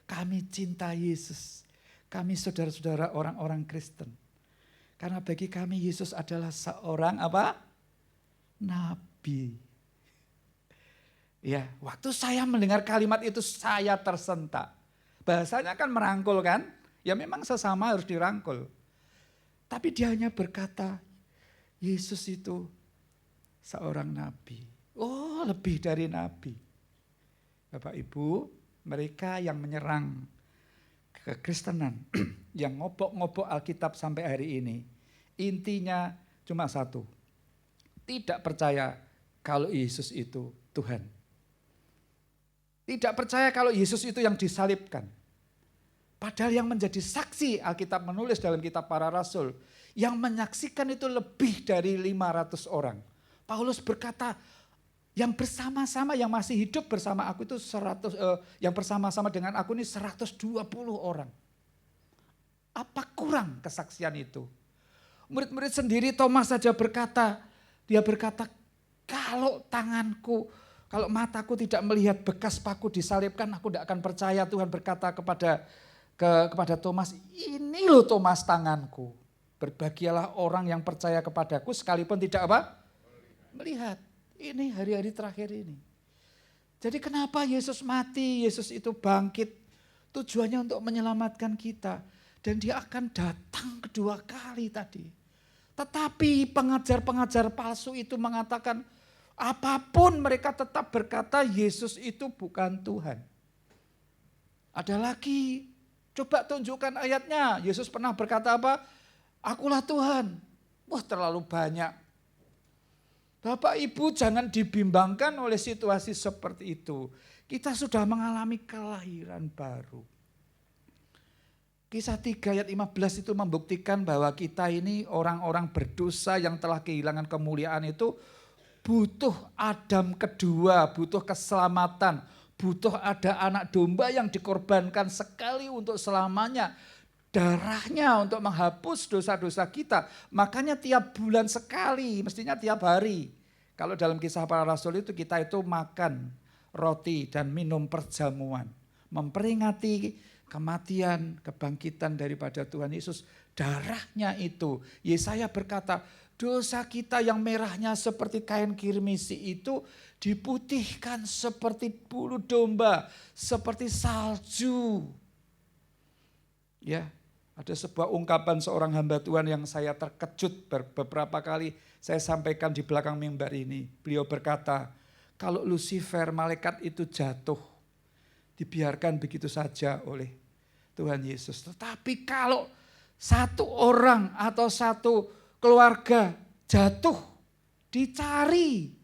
Kami cinta Yesus. Kami saudara-saudara orang-orang Kristen. Karena bagi kami Yesus adalah seorang apa? Nabi. Ya, waktu saya mendengar kalimat itu saya tersentak. Bahasanya kan merangkul kan? Ya memang sesama harus dirangkul. Tapi dia hanya berkata, Yesus itu seorang nabi. Oh, lebih dari nabi. Bapak Ibu, mereka yang menyerang kekristenan, yang ngobok-ngobok Alkitab sampai hari ini, intinya cuma satu. Tidak percaya kalau Yesus itu Tuhan. Tidak percaya kalau Yesus itu yang disalibkan. Padahal yang menjadi saksi Alkitab menulis dalam kitab para rasul, yang menyaksikan itu lebih dari 500 orang. Paulus berkata, yang bersama-sama, yang masih hidup bersama aku itu yang bersama-sama dengan aku ini 120 orang. Apa kurang kesaksian itu? Murid-murid sendiri Thomas saja berkata, dia berkata, kalau mataku tidak melihat bekas paku disalibkan, aku tidak akan percaya. Tuhan berkata kepada Thomas, ini loh Thomas tanganku. Berbahagialah orang yang percaya kepadaku sekalipun tidak apa? Melihat. Ini hari-hari terakhir ini. Jadi kenapa Yesus mati, Yesus itu bangkit, tujuannya untuk menyelamatkan kita. Dan dia akan datang kedua kali tadi. Tetapi pengajar-pengajar palsu itu mengatakan, apapun mereka tetap berkata Yesus itu bukan Tuhan. Ada lagi, coba tunjukkan ayatnya. Yesus pernah berkata apa? Akulah Tuhan. Wah, terlalu banyak. Bapak Ibu jangan dibimbangkan oleh situasi seperti itu. Kita sudah mengalami kelahiran baru. Kisah 3 ayat 15 itu membuktikan bahwa kita ini orang-orang berdosa yang telah kehilangan kemuliaan itu butuh Adam kedua, butuh keselamatan, butuh ada anak domba yang dikorbankan sekali untuk selamanya. Darahnya untuk menghapus dosa-dosa kita. Makanya tiap bulan sekali, mestinya tiap hari. Kalau dalam Kisah Para Rasul itu kita itu makan roti dan minum perjamuan. Memperingati kematian, kebangkitan daripada Tuhan Yesus. Darahnya itu, Yesaya berkata, dosa kita yang merahnya seperti kain kirmisi itu diputihkan seperti bulu domba, seperti salju. Ya, ada sebuah ungkapan seorang hamba Tuhan yang saya terkejut beberapa kali saya sampaikan di belakang mimbar ini. Beliau berkata, kalau Lucifer malaikat itu jatuh, dibiarkan begitu saja oleh Tuhan Yesus. Tetapi kalau satu orang atau satu keluarga jatuh, dicari.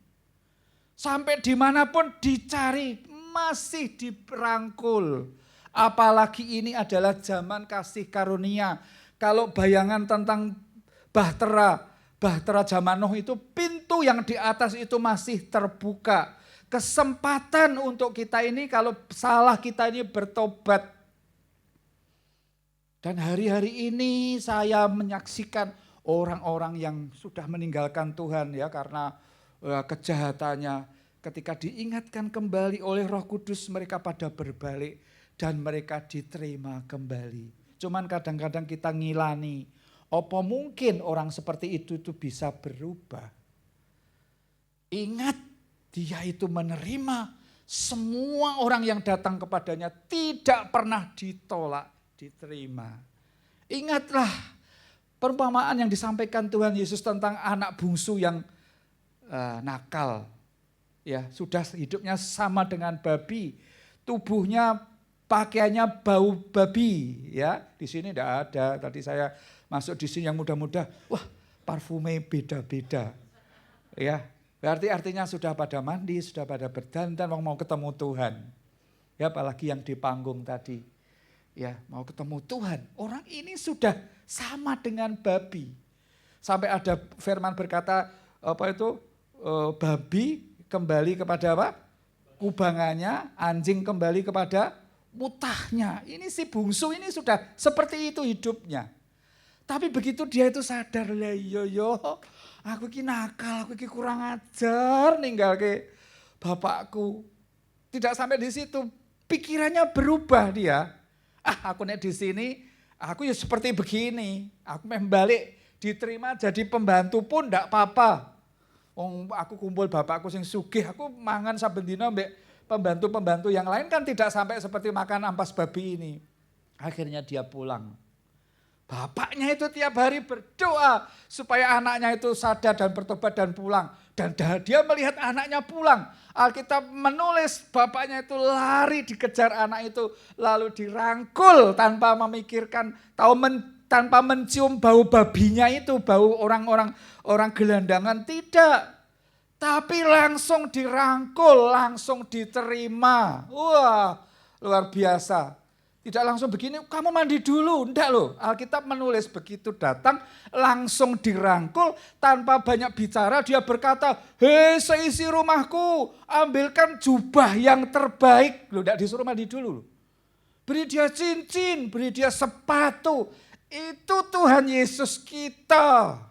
Sampai dimanapun dicari, masih dirangkul. Apalagi ini adalah zaman kasih karunia. Kalau bayangan tentang Bahtera zaman Nuh itu pintu yang di atas itu masih terbuka. Kesempatan untuk kita ini kalau salah kita ini bertobat. Dan hari-hari ini saya menyaksikan orang-orang yang sudah meninggalkan Tuhan ya karena kejahatannya. Ketika diingatkan kembali oleh Roh Kudus mereka pada berbalik dan mereka diterima kembali. Cuman kadang-kadang kita ngilani, apa mungkin orang seperti itu bisa berubah? Ingat, dia itu menerima semua orang yang datang kepadanya tidak pernah ditolak. Diterima. Ingatlah perumpamaan yang disampaikan Tuhan Yesus tentang anak bungsu yang nakal. Ya, sudah hidupnya sama dengan babi. Tubuhnya, pakaiannya bau babi. Ya, di sini tidak ada. Tadi saya masuk di sini yang muda-muda. Wah, parfume beda-beda. Ya, berarti artinya sudah pada mandi, sudah pada berdandan, mau ketemu Tuhan. Ya, apalagi yang di panggung tadi. Ya, mau ketemu Tuhan. Orang ini sudah sama dengan babi. Sampai ada firman berkata, babi kembali kepada apa? Kubangannya, anjing kembali kepada mutahnya. Ini si bungsu ini sudah seperti itu hidupnya. Tapi begitu dia itu sadar, lah yo, aku iki nakal, aku iki kurang ajar ninggal ke bapakku. Tidak sampai di situ, pikirannya berubah dia. Aku nek di sini, aku ya seperti begini. Aku balik diterima jadi pembantu pun ndak apa-apa. Aku kumpul bapakku sing sugih, aku mangan saben dina mbek pembantu-pembantu yang lain kan tidak sampai seperti makan ampas babi ini. Akhirnya dia pulang. Bapaknya itu tiap hari berdoa supaya anaknya itu sadar dan bertobat dan pulang. Dan dia melihat anaknya pulang. Alkitab menulis bapaknya itu lari dikejar anak itu. Lalu dirangkul tanpa memikirkan, tanpa mencium bau babinya itu, bau orang gelandangan. Tidak. Tapi langsung dirangkul, langsung diterima. Wah, luar biasa. Tidak langsung begini, kamu mandi dulu. Enggak loh, Alkitab menulis begitu datang langsung dirangkul tanpa banyak bicara. Dia berkata, hei seisi rumahku ambilkan jubah yang terbaik. Loh, enggak disuruh mandi dulu. Beri dia cincin, beri dia sepatu. Itu Tuhan Yesus kita.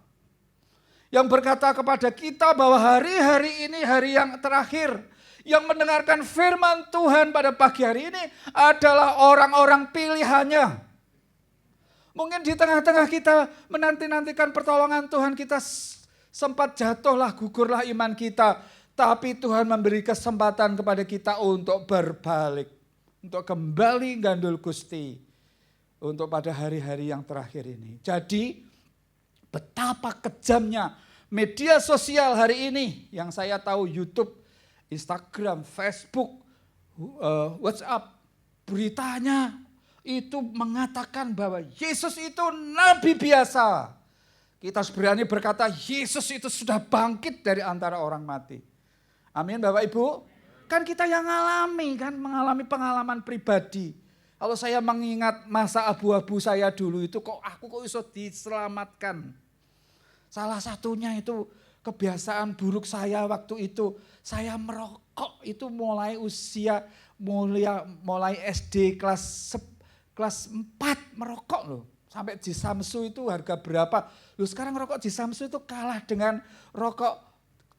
yang berkata kepada kita bahwa hari-hari ini hari yang terakhir. Yang mendengarkan firman Tuhan pada pagi hari ini adalah orang-orang pilihannya. Mungkin di tengah-tengah kita menanti-nantikan pertolongan Tuhan, kita sempat jatuhlah, gugurlah iman kita. Tapi Tuhan memberi kesempatan kepada kita untuk berbalik. Untuk kembali gandul Gusti. Untuk pada hari-hari yang terakhir ini. Jadi betapa kejamnya media sosial hari ini. Yang saya tahu YouTube, Instagram, Facebook, WhatsApp. Beritanya itu mengatakan bahwa Yesus itu nabi biasa. Kita berani berkata Yesus itu sudah bangkit dari antara orang mati. Amin Bapak Ibu. Kan kita yang mengalami pengalaman pribadi. Kalau saya mengingat masa abu-abu saya dulu itu aku kok bisa diselamatkan. Salah satunya itu kebiasaan buruk saya waktu itu. Saya merokok itu mulai usia mulai SD kelas 4 merokok loh. Sampai di Samsu itu harga berapa. Loh sekarang rokok di Samsu itu kalah dengan rokok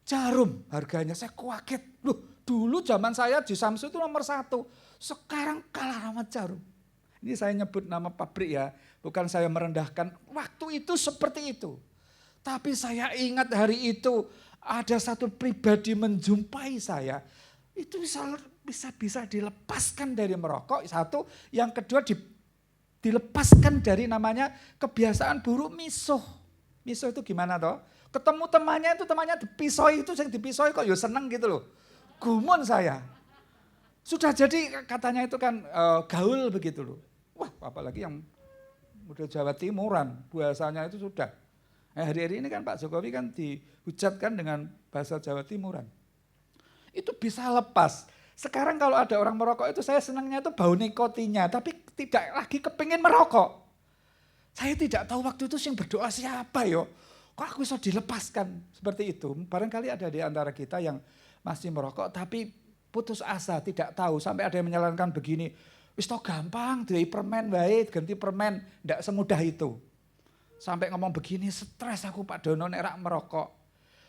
jarum harganya. Saya kaget. Loh dulu zaman saya di Samsu itu nomor 1. Sekarang kalah sama jarum. Ini saya nyebut nama pabrik ya. Bukan saya merendahkan. Waktu itu seperti itu. Tapi saya ingat hari itu ada satu pribadi menjumpai saya. Itu bisa dilepaskan dari merokok. Satu. Yang kedua dilepaskan dari namanya kebiasaan buruk misuh. Misuh itu gimana toh? Ketemu temannya dipisoi itu yang dipisoi kok ya seneng gitu loh. Gumun saya. Sudah jadi katanya itu kan gaul begitu loh. Wah apalagi yang udah Jawa Timuran bahasanya itu sudah. Hari-hari ini kan Pak Jokowi kan dihujatkan dengan bahasa Jawa Timuran. Itu bisa lepas. Sekarang kalau ada orang merokok itu saya senangnya itu bau nikotinnya. Tapi tidak lagi kepingin merokok. Saya tidak tahu waktu itu yang berdoa siapa yo. Kok aku bisa dilepaskan seperti itu. Barangkali ada di antara kita yang masih merokok tapi putus asa, tidak tahu. Sampai ada yang menyarankan begini, wis toh gampang, dari permen baik, ganti permen. Tidak semudah itu. Sampai ngomong begini, stres aku Pak Dono nek merokok.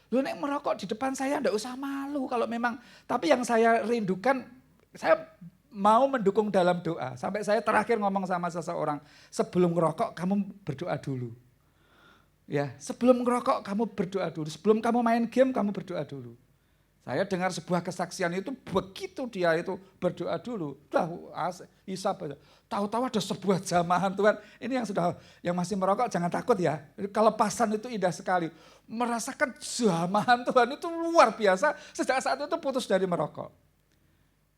Lu nek merokok di depan saya tidak usah malu kalau memang. Tapi yang saya rindukan, saya mau mendukung dalam doa. Sampai saya terakhir ngomong sama seseorang, sebelum ngerokok kamu berdoa dulu. Ya, sebelum ngerokok kamu berdoa dulu. Sebelum kamu main game kamu berdoa dulu. Saya dengar sebuah kesaksian itu begitu dia itu berdoa dulu. Hisap aja. Tahu-tahu ada sebuah jamahan Tuhan. Ini yang masih merokok jangan takut ya. Kelepasan itu indah sekali. Merasakan jamahan Tuhan itu luar biasa. Sejak saat itu putus dari merokok.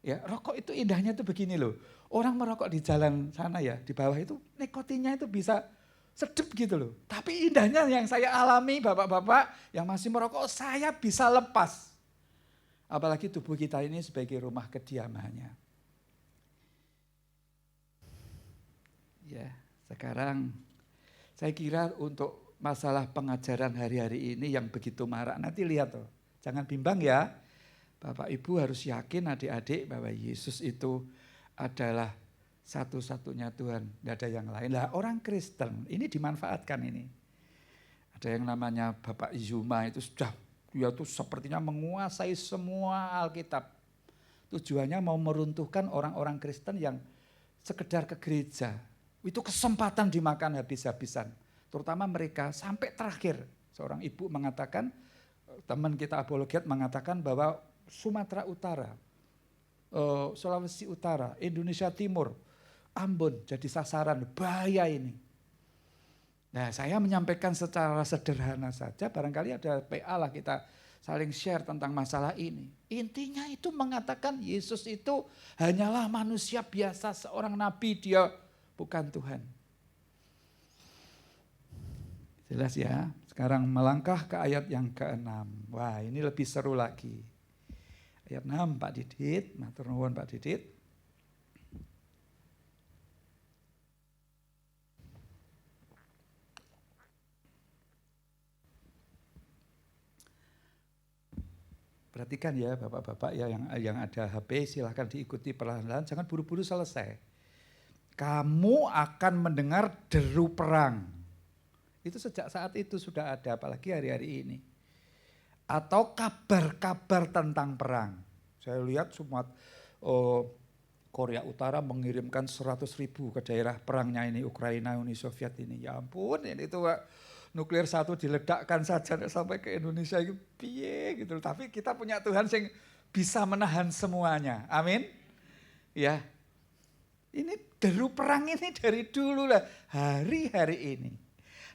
Ya, rokok itu indahnya itu begini loh. Orang merokok di jalan sana ya, di bawah itu nikotinnya itu bisa sedep gitu loh. Tapi indahnya yang saya alami bapak-bapak yang masih merokok, saya bisa lepas. Apalagi tubuh kita ini sebagai rumah kediamannya. Ya, sekarang saya kira untuk masalah pengajaran hari-hari ini yang begitu marak, nanti lihat tuh, jangan bimbang ya. Bapak Ibu harus yakin adik-adik bahwa Yesus itu adalah satu-satunya Tuhan, tidak ada yang lain. Lah orang Kristen ini dimanfaatkan ini. Ada yang namanya Bapak Zuma itu sudah, dia tuh sepertinya menguasai semua Alkitab. Tujuannya mau meruntuhkan orang-orang Kristen yang sekedar ke gereja. Itu kesempatan dimakan habis-habisan. Terutama mereka sampai terakhir. Seorang ibu mengatakan, teman kita apologet mengatakan bahwa Sumatera Utara, Sulawesi Utara, Indonesia Timur, Ambon jadi sasaran, bahaya ini. Nah saya menyampaikan secara sederhana saja, barangkali ada PA lah kita saling share tentang masalah ini. Intinya itu mengatakan Yesus itu hanyalah manusia biasa, seorang nabi, dia bukan Tuhan. Jelas ya, sekarang melangkah ke ayat yang ke-6. Wah ini lebih seru lagi. Ayat 6 Pak Didit, matur nuwun Pak Didit. Perhatikan ya bapak-bapak ya yang ada HP silahkan diikuti perlahan-lahan, jangan buru-buru selesai. Kamu akan mendengar deru perang. Itu sejak saat itu sudah ada, apalagi hari-hari ini. Atau kabar-kabar tentang perang. Saya lihat semua Korea Utara mengirimkan 100.000 ke daerah perangnya ini, Ukraina, Uni Soviet ini. Ya ampun, ini itu nuklir satu diledakkan saja sampai ke Indonesia itu piye gitu. Tapi kita punya Tuhan yang bisa menahan semuanya. Amin. Ya. Ini deru perang ini dari dulu lah, hari-hari ini.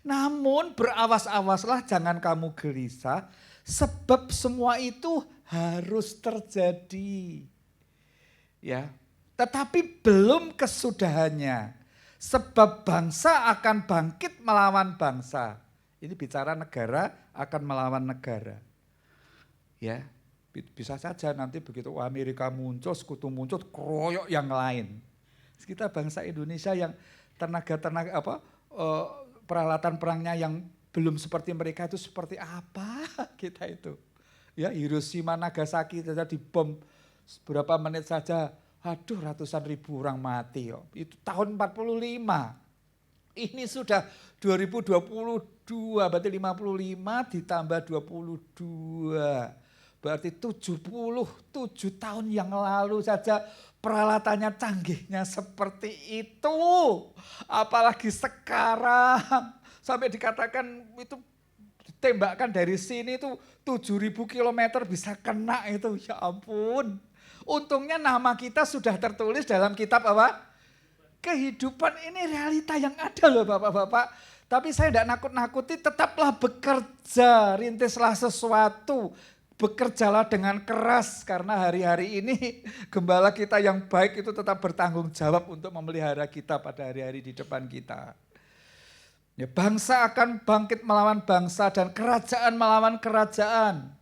Namun berawas-awaslah, jangan kamu gelisah, sebab semua itu harus terjadi. Ya. Tetapi belum kesudahannya. Sebab bangsa akan bangkit melawan bangsa. Ini bicara negara akan melawan negara. Ya, bisa saja nanti begitu Amerika muncul, sekutu muncul, keroyok yang lain. Kita bangsa Indonesia yang peralatan perangnya yang belum seperti mereka itu seperti apa kita itu. Ya, Hiroshima, Nagasaki saja dibom beberapa menit saja. Aduh, ratusan ribu orang mati. Itu tahun 45. Ini sudah 2022, berarti 55 ditambah 22. Berarti 77 tahun yang lalu saja peralatannya canggihnya seperti itu. Apalagi sekarang sampai dikatakan itu ditembakkan dari sini itu 7.000 kilometer bisa kena itu. Ya ampun. Untungnya nama kita sudah tertulis dalam kitab apa? Kehidupan. Ini realita yang ada loh Bapak-Bapak. Tapi saya tidak nakut-nakuti, tetaplah bekerja, rintislah sesuatu. Bekerjalah dengan keras karena hari-hari ini gembala kita yang baik itu tetap bertanggung jawab untuk memelihara kita pada hari-hari di depan kita. Ya, bangsa akan bangkit melawan bangsa dan kerajaan melawan kerajaan.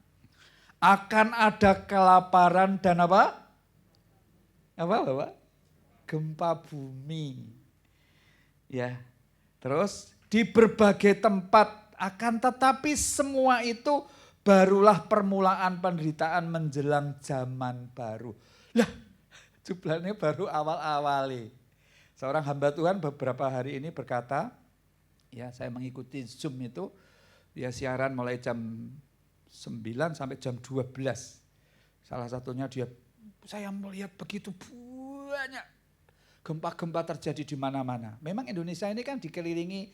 Akan ada kelaparan dan apa? Apa Bapak? Gempa bumi. Ya. Terus di berbagai tempat akan tetapi semua itu barulah permulaan penderitaan menjelang zaman baru. Lah, jumlahnya baru awal-awali. Seorang hamba Tuhan beberapa hari ini berkata, ya saya mengikuti Zoom itu, dia siaran mulai jam 9 sampai jam 12. Salah satunya saya melihat begitu banyak gempa-gempa terjadi di mana-mana. Memang Indonesia ini kan dikelilingi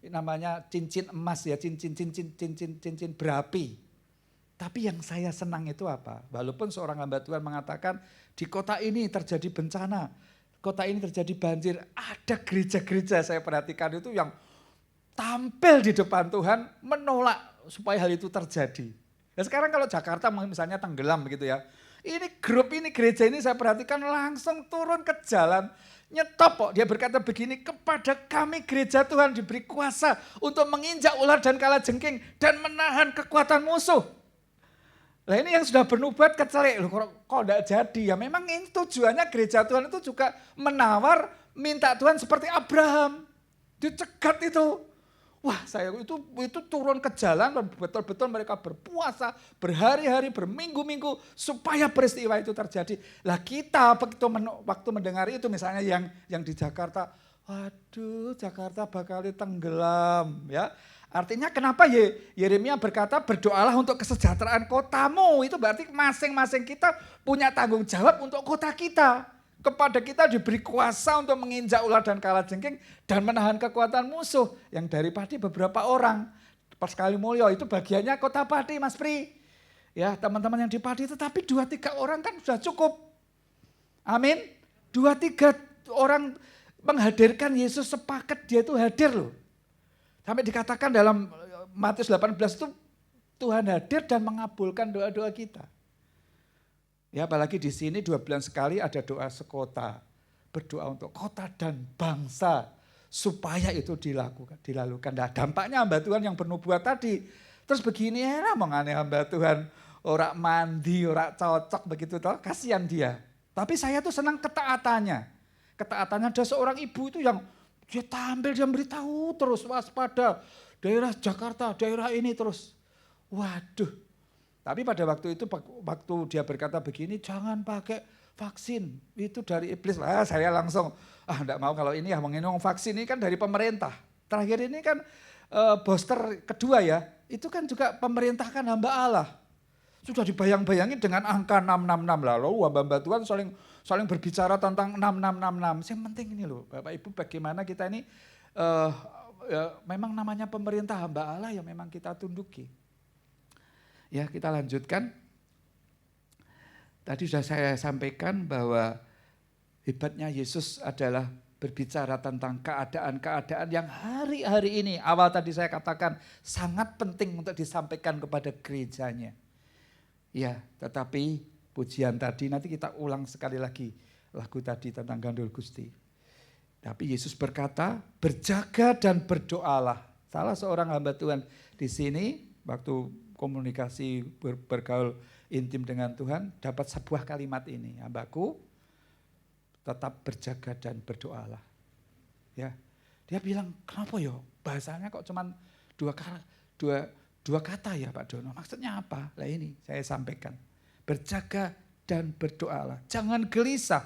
namanya cincin emas ya, cincin berapi. Tapi yang saya senang itu apa? Walaupun seorang hamba Tuhan mengatakan di kota ini terjadi bencana, kota ini terjadi banjir, ada gereja-gereja saya perhatikan itu yang tampil di depan Tuhan menolak supaya hal itu terjadi. Nah sekarang kalau Jakarta misalnya tenggelam begitu ya, ini grup ini gereja ini saya perhatikan langsung turun ke jalan, nyetop kok. Dia berkata begini, kepada kami gereja Tuhan diberi kuasa untuk menginjak ular dan kalajengking dan menahan kekuatan musuh. Nah ini yang sudah bernubuat kecelek, loh kok enggak jadi ya. Memang ini tujuannya gereja Tuhan itu juga menawar minta Tuhan seperti Abraham. Dicegat itu. Wah saya itu turun ke jalan dan betul-betul mereka berpuasa berhari-hari, berminggu-minggu supaya peristiwa itu terjadi. Lah kita waktu mendengar itu misalnya yang di Jakarta, waduh Jakarta bakal tenggelam ya. Artinya kenapa Yeremia berkata berdoalah untuk kesejahteraan kotamu. Itu berarti masing-masing kita punya tanggung jawab untuk kota kita. Kepada kita diberi kuasa untuk menginjak ular dan kalajengking dan menahan kekuatan musuh. Yang dari Pati beberapa orang. Pas kali Mulyo itu bagiannya kota Pati Mas Pri. Ya teman-teman yang di Pati tetapi 2-3 orang kan sudah cukup. Amin. 2-3 orang menghadirkan Yesus sepakat dia itu hadir loh. Sampai dikatakan dalam Matius 18 itu Tuhan hadir dan mengabulkan doa-doa kita. Ya apalagi di sini 2 bulan sekali ada doa sekota. Berdoa untuk kota dan bangsa supaya itu dilakukan. Nah dampaknya hamba Tuhan yang bernubuat tadi. Terus begini ya mengane hamba Tuhan. Orang mandi, orang cocok begitu toh. Kasihan dia. Tapi saya tuh senang ketaatannya. Ketaatannya ada seorang ibu itu yang dia tampil, dia beritahu terus waspada. Daerah Jakarta, daerah ini terus. Waduh. Tapi pada waktu itu, waktu dia berkata begini, jangan pakai vaksin. Itu dari iblis. Saya langsung, enggak mau kalau ini ya mengenong vaksin ini kan dari pemerintah. Terakhir ini kan booster kedua ya, itu kan juga pemerintah kan hamba Allah. Sudah dibayang-bayangin dengan angka 666 lalu hamba-hamba Tuhan saling berbicara tentang 6666. Yang penting ini loh Bapak Ibu, bagaimana kita ini memang namanya pemerintah hamba Allah yang memang kita tunduki. Ya, kita lanjutkan. Tadi sudah saya sampaikan bahwa hebatnya Yesus adalah berbicara tentang keadaan-keadaan yang hari-hari ini, awal tadi saya katakan sangat penting untuk disampaikan kepada gerejanya. Ya, tetapi pujian tadi nanti kita ulang sekali lagi lagu tadi tentang Gandul Gusti. Tapi Yesus berkata, berjaga dan berdoalah. Salah seorang hamba Tuhan di sini waktu komunikasi bergaul intim dengan Tuhan dapat sebuah kalimat ini, hambaku tetap berjaga dan berdoalah. Ya, dia bilang, kenapa ya bahasanya kok cuman dua kata ya Pak Dono, maksudnya apa? Lah ini saya sampaikan, berjaga dan berdoalah, jangan gelisah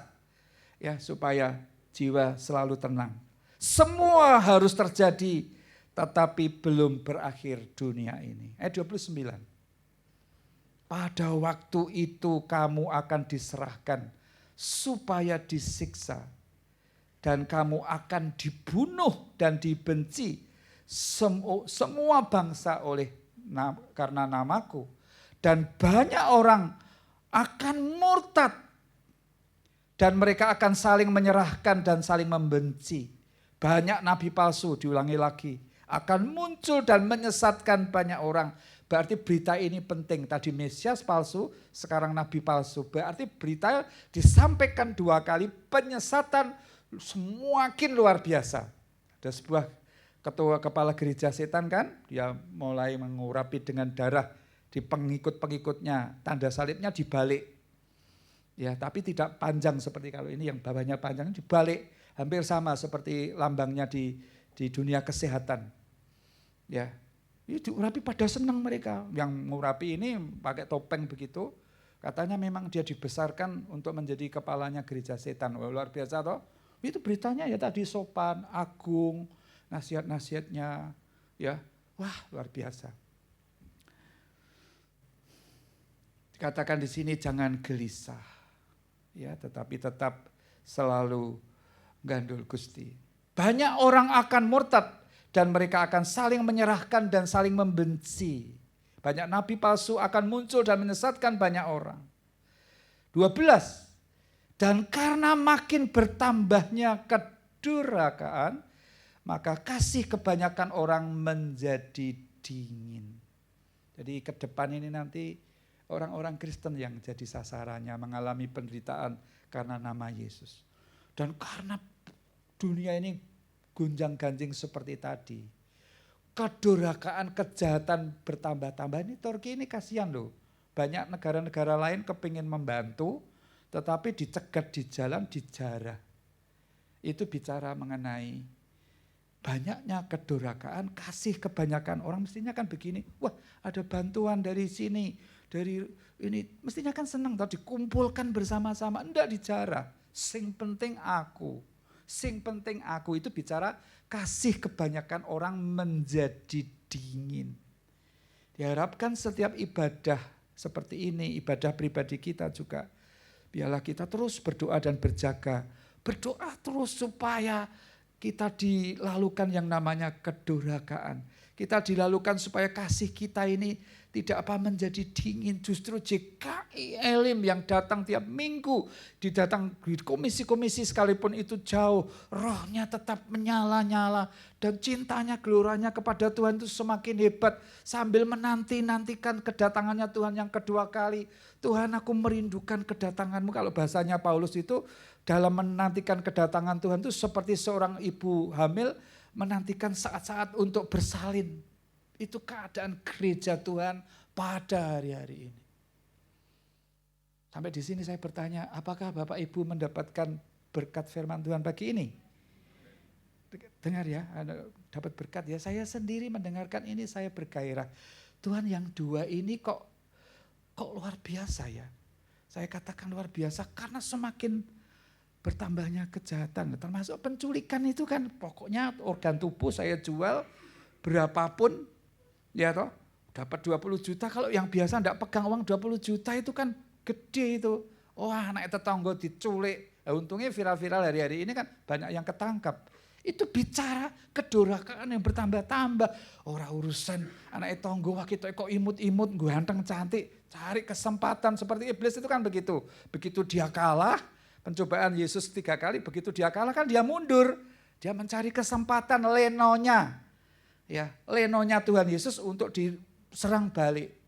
ya supaya jiwa selalu tenang. Semua harus terjadi, tetapi belum berakhir dunia ini. Ayat 29. Pada waktu itu kamu akan diserahkan supaya disiksa, dan kamu akan dibunuh dan dibenci semua bangsa karena namaku, dan banyak orang akan murtad dan mereka akan saling menyerahkan dan saling membenci. Banyak nabi palsu, diulangi lagi, akan muncul dan menyesatkan banyak orang. Berarti berita ini penting. Tadi Mesias palsu, sekarang nabi palsu. Berarti berita disampaikan dua kali, penyesatan semakin luar biasa. Ada sebuah ketua kepala gereja setan kan, dia mulai mengurapi dengan darah di pengikut-pengikutnya. Tanda salibnya dibalik. Ya, tapi tidak panjang seperti kalau ini yang bawahnya panjang, dibalik. Hampir sama seperti lambangnya di dunia kesehatan. Ya, diurapi pada senang mereka. Yang mengurapi ini pakai topeng begitu. Katanya memang dia dibesarkan untuk menjadi kepalanya gereja setan. Wah, luar biasa toh. Itu beritanya ya tadi sopan, agung, nasihat-nasihatnya. Ya, wah luar biasa. Dikatakan di sini jangan gelisah. Ya, tetapi tetap selalu gandul Gusti. Banyak orang akan murtad dan mereka akan saling menyerahkan dan saling membenci. Banyak nabi palsu akan muncul dan menyesatkan banyak orang. 12. Dan karena makin bertambahnya kedurhakaan, maka kasih kebanyakan orang menjadi dingin. Jadi ke depan ini nanti orang-orang Kristen yang jadi sasarannya mengalami penderitaan karena nama Yesus. Dan karena dunia ini gunjang-ganjing seperti tadi, kedurhakaan, kejahatan bertambah-tambah. Ini Turki ini kasihan loh. Banyak negara-negara lain kepingin membantu, tetapi dicegat di jalan, dijarah. Itu bicara mengenai banyaknya kedurhakaan, kasih kebanyakan orang mestinya kan begini. Wah, ada bantuan dari sini, dari ini, mestinya kan senang tadi dikumpulkan bersama-sama, enggak dijarah. Sing penting aku. Sing penting aku itu bicara kasih kebanyakan orang menjadi dingin. Diharapkan setiap ibadah seperti ini, ibadah pribadi kita juga, biarlah kita terus berdoa dan berjaga. Berdoa terus supaya kita dilalukan yang namanya kedurhakaan. Kita dilalukan supaya kasih kita ini tidak menjadi dingin. Justru JKI Elim yang datang tiap minggu, didatang di komisi-komisi sekalipun itu jauh, rohnya tetap menyala-nyala dan cintanya, glorianya kepada Tuhan itu semakin hebat. Sambil menanti-nantikan kedatangannya Tuhan yang kedua kali. Tuhan, aku merindukan kedatanganmu. Kalau bahasanya Paulus itu dalam menantikan kedatangan Tuhan itu seperti seorang ibu hamil menantikan saat-saat untuk bersalin. Itu keadaan gereja Tuhan pada hari-hari ini. Sampai di sini saya bertanya, apakah Bapak Ibu mendapatkan berkat firman Tuhan pagi ini? Dengar ya, dapat berkat ya. Saya sendiri mendengarkan ini saya bergairah. Tuhan yang dua ini kok luar biasa ya. Saya katakan luar biasa karena semakin bertambahnya kejahatan. Termasuk penculikan itu kan pokoknya organ tubuh saya jual berapapun, ya toh, dapat 20 juta. Kalau yang biasa enggak pegang uang 20 juta itu kan gede itu. Wah, anak tetangga diculik. Nah, untungnya viral-viral hari-hari ini kan banyak yang ketangkap. Itu bicara kedurhakaan yang bertambah-tambah. Orang urusan anak tangga, wah kita kok imut-imut, ganteng cantik, cari kesempatan seperti iblis itu kan begitu. Begitu dia kalah, pencobaan Yesus 3 kali, begitu dia kalah kan dia mundur. Dia mencari kesempatan lenonya. Ya, lenonya Tuhan Yesus untuk diserang balik.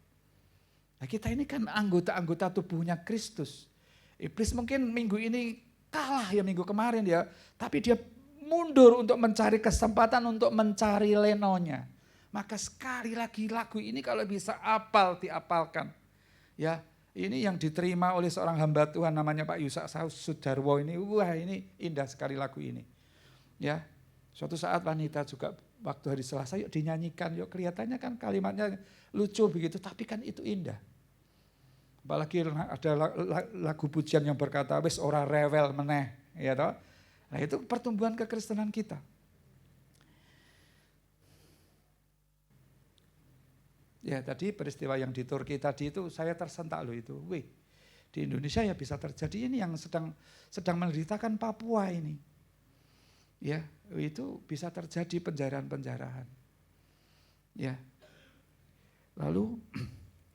Nah, kita ini kan anggota-anggota tubuhnya Kristus. Iblis mungkin minggu ini kalah ya minggu kemarin ya, tapi dia mundur untuk mencari kesempatan untuk mencari lenonya. Maka sekali lagi lagu ini kalau bisa diapalkan. Ya, ini yang diterima oleh seorang hamba Tuhan namanya Pak Yusak Sudarwo ini. Wah, ini indah sekali lagu ini. Ya, suatu saat wanita juga waktu hari Selasa yuk dinyanyikan, yuk kelihatannya kan kalimatnya lucu begitu, tapi kan itu indah. Apalagi ada lagu pujian yang berkata wis ora rewel meneh, ya toh. Nah, itu pertumbuhan kekristenan kita. Ya, tadi peristiwa yang di Turki tadi itu saya tersentak loh itu. Wih, di Indonesia ya bisa terjadi. Ini yang sedang menderitakan Papua ini. Ya, itu bisa terjadi penjarahan-penjarahan. Ya. Lalu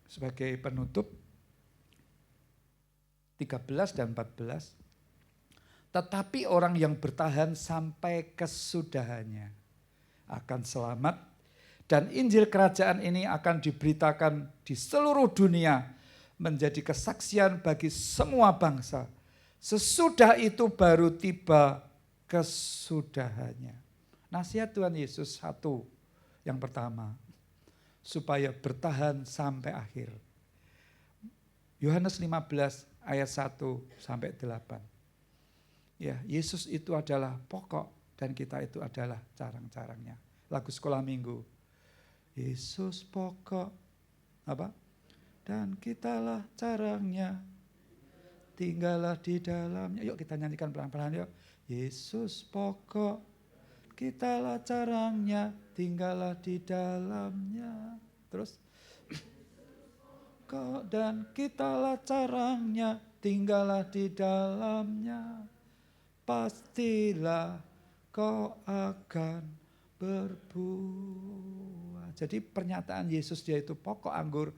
sebagai penutup 13 dan 14. Tetapi orang yang bertahan sampai kesudahannya akan selamat dan Injil kerajaan ini akan diberitakan di seluruh dunia menjadi kesaksian bagi semua bangsa. Sesudah itu baru tiba kesudahannya. Nasihat Tuhan Yesus satu, yang pertama, supaya bertahan sampai akhir. Yohanes 15 ayat 1 sampai 8. Ya, Yesus itu adalah pokok dan kita itu adalah carang-carangnya. Lagu sekolah minggu. Yesus pokok apa? Dan kitalah carangnya. Tinggallah di dalamnya. Yuk kita nyanyikan pelan-pelan yuk. Yesus pokok, kitalah carangnya, tinggallah di dalamnya. Terus dan kitalah carangnya, tinggallah di dalamnya. Pastilah kau akan berbuah. Jadi pernyataan Yesus dia itu pokok anggur,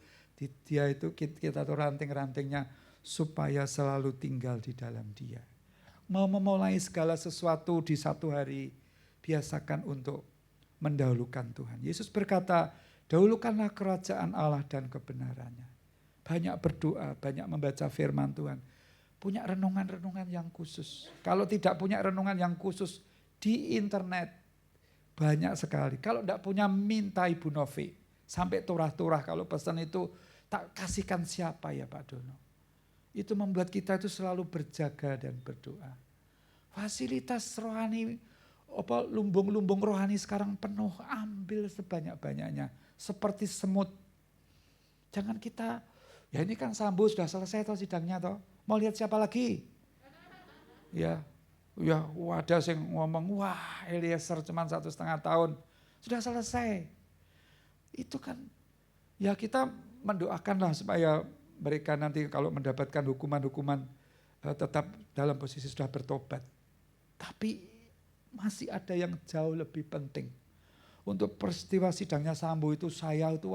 dia itu kita tuh ranting-rantingnya supaya selalu tinggal di dalam dia. Mau memulai segala sesuatu di satu hari, biasakan untuk mendahulukan Tuhan. Yesus berkata, dahulukanlah kerajaan Allah dan kebenarannya. Banyak berdoa, banyak membaca firman Tuhan. Punya renungan-renungan yang khusus. Kalau tidak punya renungan yang khusus di internet, banyak sekali. Kalau tidak punya minta Ibu Novi. Sampai turah-turah kalau pesan itu tak kasihkan siapa ya Pak Dono. Itu membuat kita itu selalu berjaga dan berdoa. Fasilitas rohani, lumbung-lumbung rohani sekarang penuh, ambil sebanyak-banyaknya. Seperti semut. Jangan kita, ya ini kan Sambo sudah selesai toh sidangnya toh. Mau lihat siapa lagi? Ya ada yang ngomong, wah Eliezer cuma 1,5 tahun. Sudah selesai. Itu kan, ya kita mendoakanlah supaya mereka nanti kalau mendapatkan hukuman-hukuman tetap dalam posisi sudah bertobat. Tapi masih ada yang jauh lebih penting. Untuk peristiwa sidangnya Sambo itu saya itu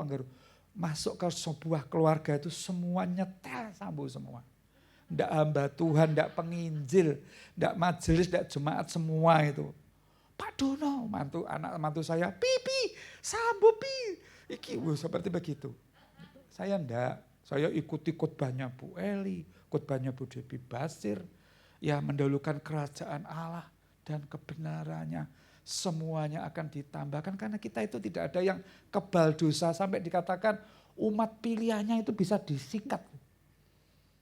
masuk ke sebuah keluarga itu semua nyetel Sambo semua. Ndak hamba Tuhan, ndak penginjil, ndak majelis, ndak jemaat semua itu. Pak Dono, anak mantu saya, pipi, Sambo pi. Iki seperti begitu. Saya ndak, saya ikut khotbahnya Bu Eli, khotbahnya Bu Devi Basir. Ya mendahulukan kerajaan Allah dan kebenarannya. Semuanya akan ditambahkan karena kita itu tidak ada yang kebal dosa sampai dikatakan umat pilihannya itu bisa disikat.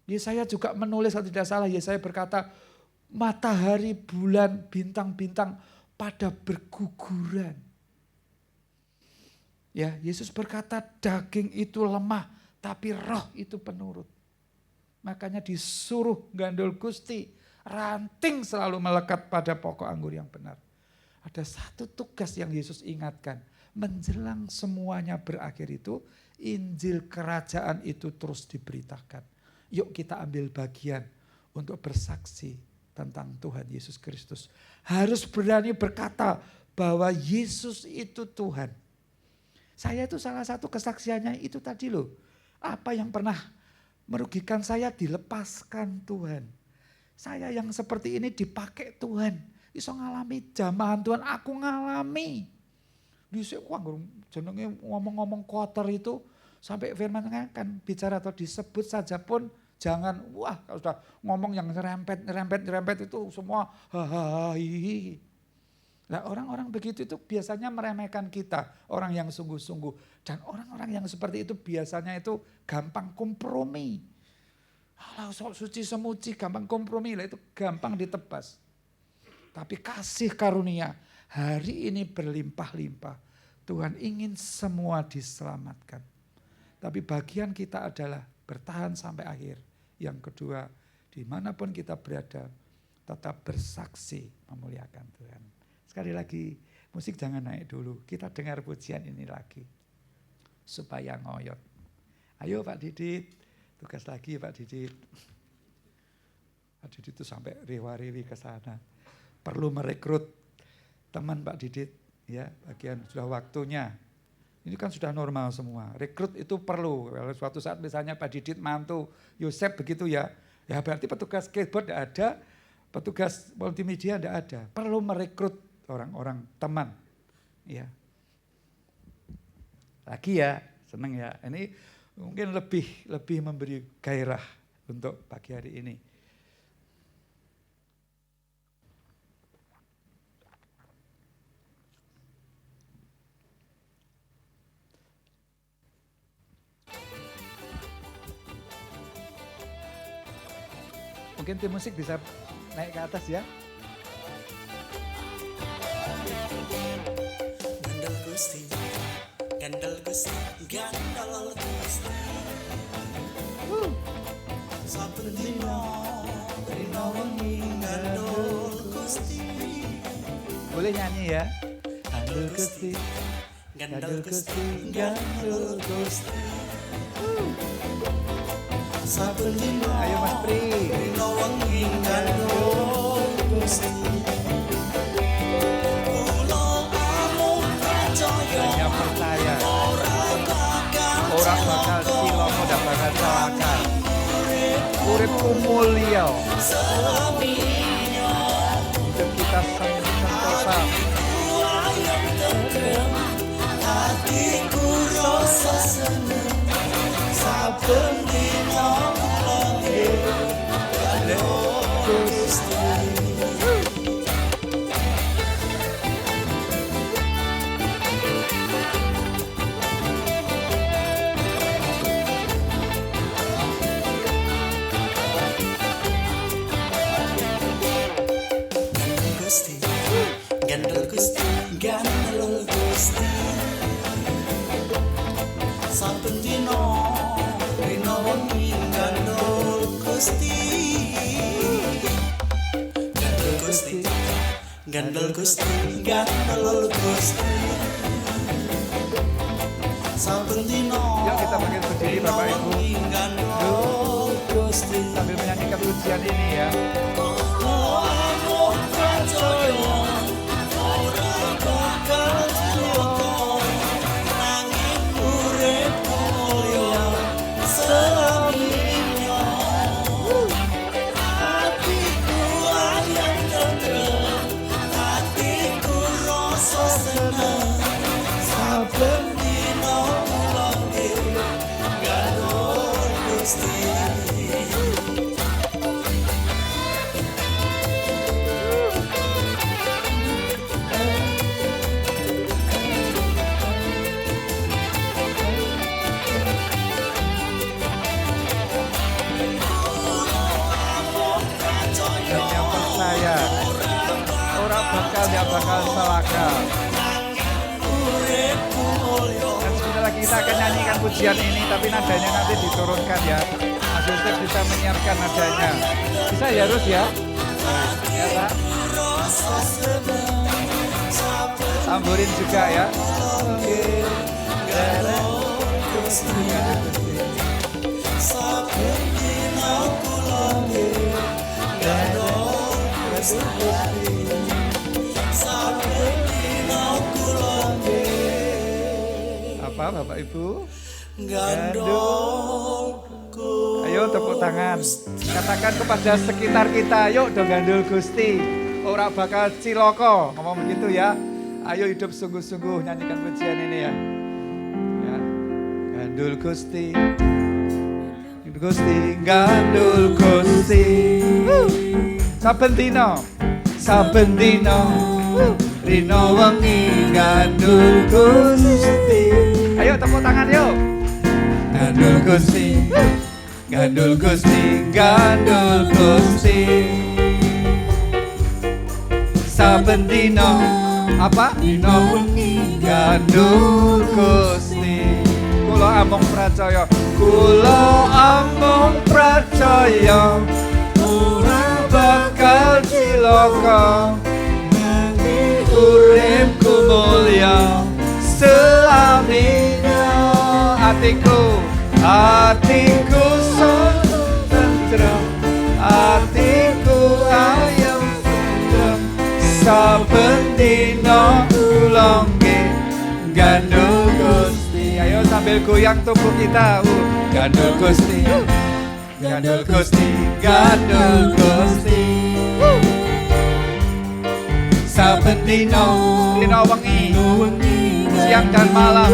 Yesaya juga menulis kalau tidak salah, Yesaya berkata matahari, bulan, bintang-bintang pada berguguran. Ya, Yesus berkata daging itu lemah tapi roh itu penurut. Makanya disuruh gandul Gusti, ranting selalu melekat pada pokok anggur yang benar. Ada satu tugas yang Yesus ingatkan. Menjelang semuanya berakhir itu, Injil kerajaan itu terus diberitakan. Yuk kita ambil bagian untuk bersaksi tentang Tuhan Yesus Kristus. Harus berani berkata bahwa Yesus itu Tuhan. Saya itu salah satu kesaksiannya itu tadi loh. Apa yang pernah merugikan saya dilepaskan Tuhan. Saya yang seperti ini dipakai Tuhan. Iso ngalami jamahan Tuhan, aku ngalami. Dhisik jenenge ngomong-ngomong kotor itu sampai firman kan bicara atau disebut saja pun jangan, wah kalau sudah ngomong yang nyerempet itu semua hahaha. Nah orang-orang begitu itu biasanya meremehkan kita, orang yang sungguh-sungguh. Dan orang-orang yang seperti itu biasanya itu gampang kompromi. Alah sok suci semuci gampang kompromi lah, itu gampang ditebas. Tapi kasih karunia hari ini berlimpah-limpah. Tuhan ingin semua diselamatkan. Tapi bagian kita adalah bertahan sampai akhir. Yang kedua, dimanapun kita berada, tetap bersaksi memuliakan Tuhan. Sekali lagi, musik jangan naik dulu. Kita dengar pujian ini lagi. Supaya ngoyot. Ayo Pak Didit, tugas lagi Pak Didit. Pak Didit itu sampai rewa-rewi ke sana. Perlu merekrut teman Pak Didit. Ya, bagian sudah waktunya. Ini kan sudah normal semua. Rekrut itu perlu. Kalau suatu saat misalnya Pak Didit mantu Yosep begitu ya. Ya berarti petugas keyboard tidak ada. Petugas multimedia tidak ada. Perlu merekrut orang-orang teman. Ya. Lagi ya, senang ya. Ini mungkin lebih memberi gairah untuk pagi hari ini. Mungkin tim musik bisa naik ke atas ya. Gandal Gusti, gandal Gusti, gandal Gusti. Saben dina wengi gandal Gusti. Boleh nyanyi ya. Gandal Gusti, Gandal Gusti, gandal Gusti. Saben dina ayo Mas Pri. dina wengi gandal Gusti. Kula amung percaya Hanya percaya. ora bakal Orang bakal ciloko dan bakal celaka. Uripku mulia. Hidup kita sentosa. hatiku rasa seneng saben dina langit gandol Gusti. Gandol Gusti, gandol Gusti. Saben dina wengi gandol Gusti. Gandol Gusti, gandol Gusti, gandol Gusti. Saben dina Yuk kita bangkit berdiri Bapak Ibu. gandol Gusti. Sambil menyanyikan pujian ini ya. Amung percaya ora bakal cilaka nanging urip mulya selaminya. Hatiku ayam tentrem, hatiku rasa seneng saben dina mulane gandol Gusti. Hanya percaya. Orang bakal celaka. Dan sebentar lagi kita akan nyanyikan pujian ini, tapi nadanya nanti diturunkan ya. Mas Yosef bisa menyiapkan nadanya. Bisa ya Rus ya? Ya Pak? Samburin juga ya. Apa Bapak Ibu? Gandul. Ayo tepuk tangan. Katakan kepada sekitar kita, yuk dong gandul Gusti. Ora bakal ciloko, ngomong begitu ya. Ayo hidup sungguh-sungguh nyanyikan pujian ini ya. Ya. Gandul Gusti. Gusti, gandul Gusti. Saben dina rino wengi gandul Gusti. Ayo tepuk tangan yuk. Gandul Gusti. Gandul Gusti, gandul Gusti. Saben dina apa? Dina wengi gandul Gusti. Kula amung percaya, kula amung percaya ora bakal cilaka. Uripku mulya selaminya. Hatiku tentrem, hatiku ayem tentrem. Saben dina kula gandul Gusti. Ayo sambil goyang tubuh kita. Gandul Gusti. Gandul Gusti, gandul Gusti. Saben dina wengi, siang dan malam.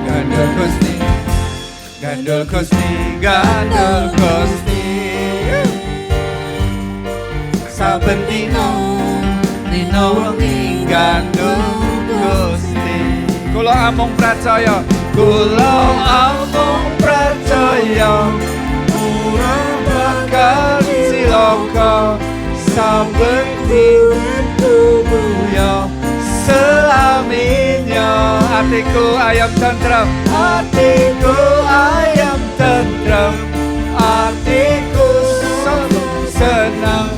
Gandul Gusti, gandul Gusti, gandul Gusti. Saben dina wengi gandul Gusti. Kula amung percaya, kula amung percaya ora bakal cilaka. Saben hidupku mulia selaminya. Hatiku ayam tentrem, hatiku ayam tentrem, hatiku senang.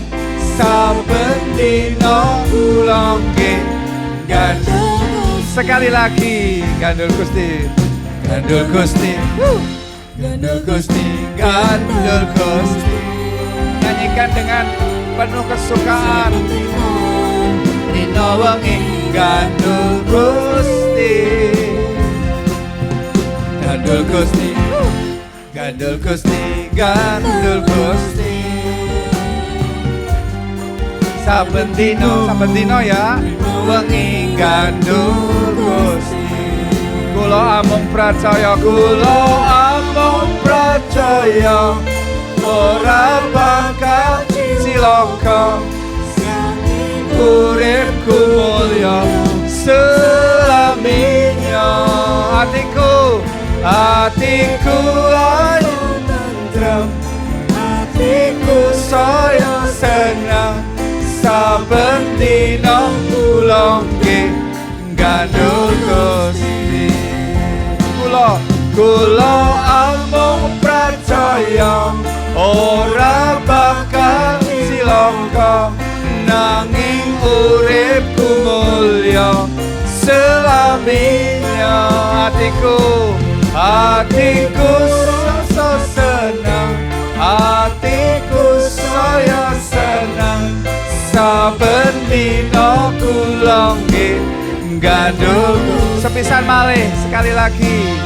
Saben dina kula gandul. Sekali lagi gandul Gusti. Gandul Gusti. Gandul Gusti, gandul Gusti. Nyanyikan dengan penuh kesukaan. Dina wengi gandul Gusti. Gandul Gusti. Gandul Gusti, gandul Gusti. Saben dina ya wengi gandul Gusti. Kula amung percaya, kula amung percaya ora bakal cilaka. Uripku mulya selaminya. Hatiku ayu tentrem, hatiku saya senang. Saben dina kula gandul Gusti. Kula amung percaya ora bakal cilaka. Nanging uripku mulya selaminya. Hatiku senang, hatiku saya senang. Saben dina kula gandul. Sepisan malih sekali lagi.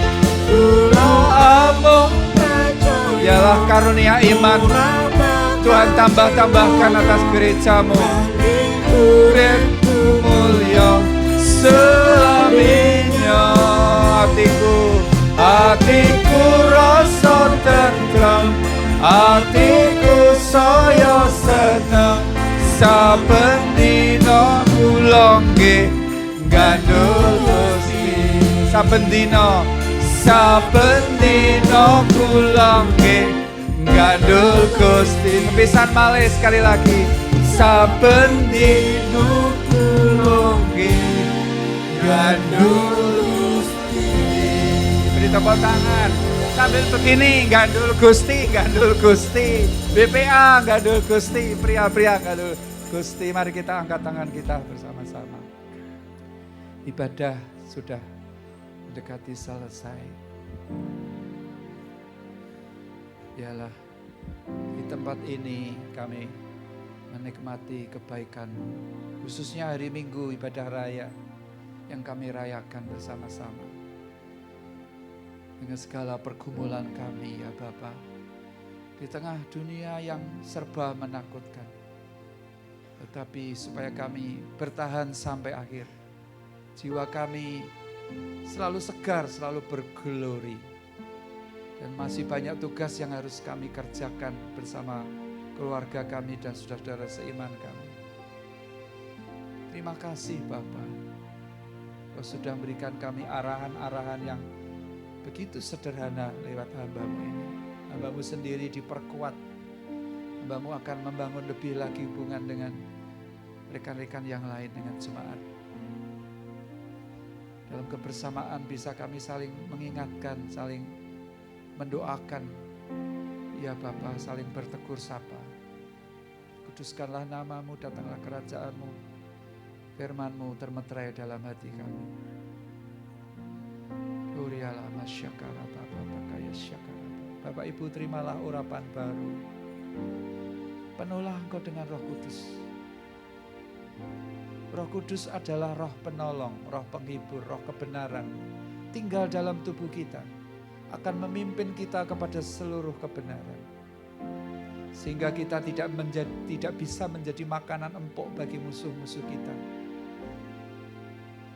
Kula amung yalah karunia iman Tuhan tambah-tambahkan atas gerejamu. Uripku mulya selaminya. Hatiku rasa tentrem, hatiku saya senang. Saben dina kula gandul Gusti. Saben dina kula gandul Gusti. Pisan malih sekali lagi. Saben dina kula gandul Gusti. Beri tepuk tangan sambil begini. Gandul Gusti, gandul Gusti. BPA gandul Gusti, pria-pria gandul. Gusti, mari kita angkat tangan kita bersama-sama. Ibadah sudah mendekati selesai. Yalah, di tempat ini kami menikmati kebaikan-Mu, khususnya hari Minggu ibadah raya yang kami rayakan bersama-sama. Dengan segala pergumulan kami ya Bapa, di tengah dunia yang serba menakutkan, tetapi supaya kami bertahan sampai akhir, jiwa kami selalu segar, selalu bergelori. Dan masih banyak tugas yang harus kami kerjakan bersama keluarga kami dan saudara-saudara seiman kami. Terima kasih Bapa, Kau sudah memberikan kami arahan-arahan yang begitu sederhana lewat hamba-Mu ini. Hamba-Mu sendiri diperkuat. Hamba-Mu akan membangun lebih lagi hubungan dengan rekan-rekan yang lain, dengan jemaat. Dalam kebersamaan bisa kami saling mengingatkan, saling mendoakan. Ya Bapa, saling bertegur sapa. Kuduskanlah nama-Mu, datanglah kerajaan-Mu. Firman-Mu termeterai dalam hati kami. Urialah masyakara Bapa, pakaya syakara. Bapak Ibu, terimalah urapan baru. Penuhlah Engkau dengan Roh Kudus. Roh Kudus adalah roh penolong, roh penghibur, roh kebenaran. Tinggal dalam tubuh kita, akan memimpin kita kepada seluruh kebenaran. Sehingga kita tidak bisa menjadi makanan empuk bagi musuh-musuh kita.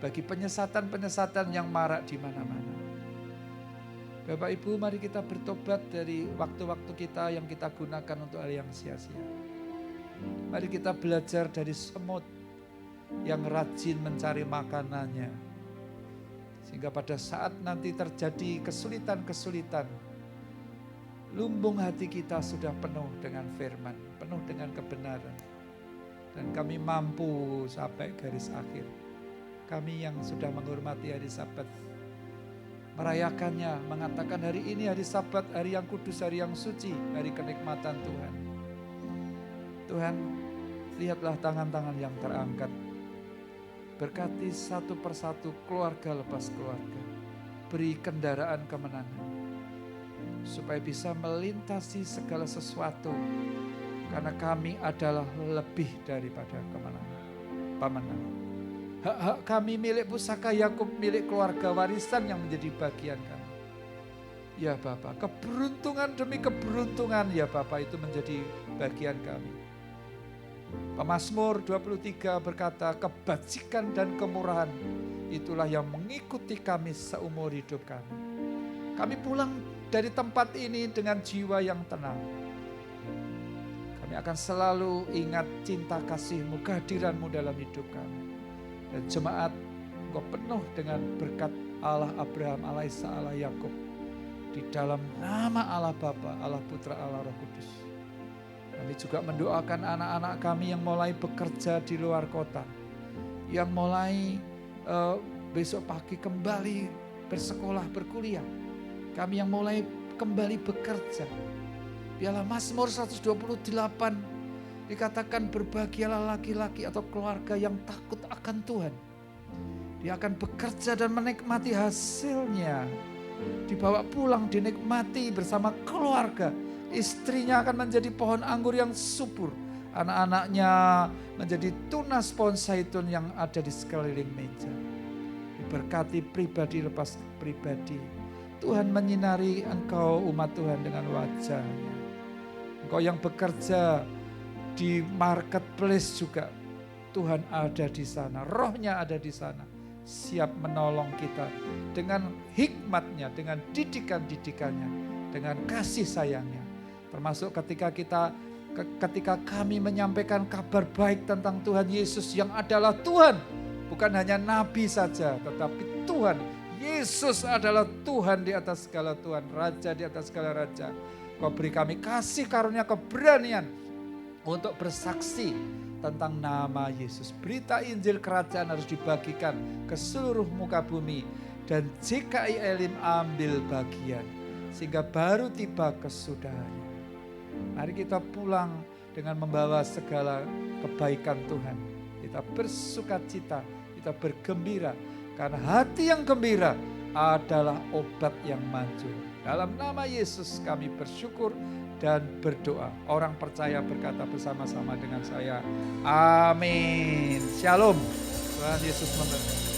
Bagi penyesatan-penyesatan yang marak di mana-mana. Bapak Ibu, mari kita bertobat dari waktu-waktu kita yang kita gunakan untuk hal yang sia-sia. Mari kita belajar dari semut yang rajin mencari makanannya. Sehingga pada saat nanti terjadi kesulitan-kesulitan, lumbung hati kita sudah penuh dengan firman, penuh dengan kebenaran. Dan kami mampu sampai garis akhir. Kami yang sudah menghormati hari Sabat, merayakannya, mengatakan hari ini hari Sabat, hari yang kudus, hari yang suci, hari kenikmatan Tuhan. Tuhan, lihatlah tangan-tangan yang terangkat. Berkati satu persatu keluarga lepas keluarga. Beri kendaraan kemenangan. Supaya bisa melintasi segala sesuatu. Karena kami adalah lebih daripada kemenangan. Pemenang. Hak-hak kami milik pusaka Yakub, milik keluarga, warisan yang menjadi bagian kami. Ya Bapa, keberuntungan demi keberuntungan ya Bapa itu menjadi bagian kami. Pemazmur 23 berkata, kebajikan dan kemurahan itulah yang mengikuti kami seumur hidup kami. Kami pulang dari tempat ini dengan jiwa yang tenang. Kami akan selalu ingat cinta kasih-Mu, kehadiran-Mu dalam hidup kami. Dan jemaat, Engkau penuh dengan berkat Allah Abraham, Allah Isa, Allah Yakub. Di dalam nama Allah Bapa, Allah Putra, Allah Roh Kudus. Kami juga mendoakan anak-anak kami yang mulai bekerja di luar kota. Yang mulai besok pagi kembali bersekolah, berkuliah. Kami yang mulai kembali bekerja. Biarlah Mazmur 128 dikatakan berbahagialah laki-laki atau keluarga yang takut akan Tuhan. Dia akan bekerja dan menikmati hasilnya. Dibawa pulang, dinikmati bersama keluarga. Istrinya akan menjadi pohon anggur yang subur. Anak-anaknya menjadi tunas pohon zaitun yang ada di sekeliling meja. Diberkati pribadi lepas pribadi. Tuhan menyinari engkau umat Tuhan dengan wajah-Nya. Engkau yang bekerja di marketplace juga, Tuhan ada di sana, Roh-Nya ada di sana, siap menolong kita dengan hikmat-Nya, dengan didikan-didikannya, dengan kasih sayang-Nya. Termasuk ketika kami menyampaikan kabar baik tentang Tuhan Yesus yang adalah Tuhan, bukan hanya Nabi saja, tetapi Tuhan. Yesus adalah Tuhan di atas segala Tuhan, Raja di atas segala Raja. Kau beri kami kasih karunia keberanian untuk bersaksi tentang nama Yesus. Berita Injil Kerajaan harus dibagikan ke seluruh muka bumi. Dan JKI Elim ambil bagian. Sehingga baru tiba kesudahannya. Mari kita pulang dengan membawa segala kebaikan Tuhan. Kita bersukacita, kita bergembira, karena hati yang gembira adalah obat yang manjur. Dalam nama Yesus kami bersyukur dan berdoa. Orang percaya berkata bersama-sama dengan saya, amin. Shalom. Tuhan Yesus memberkati.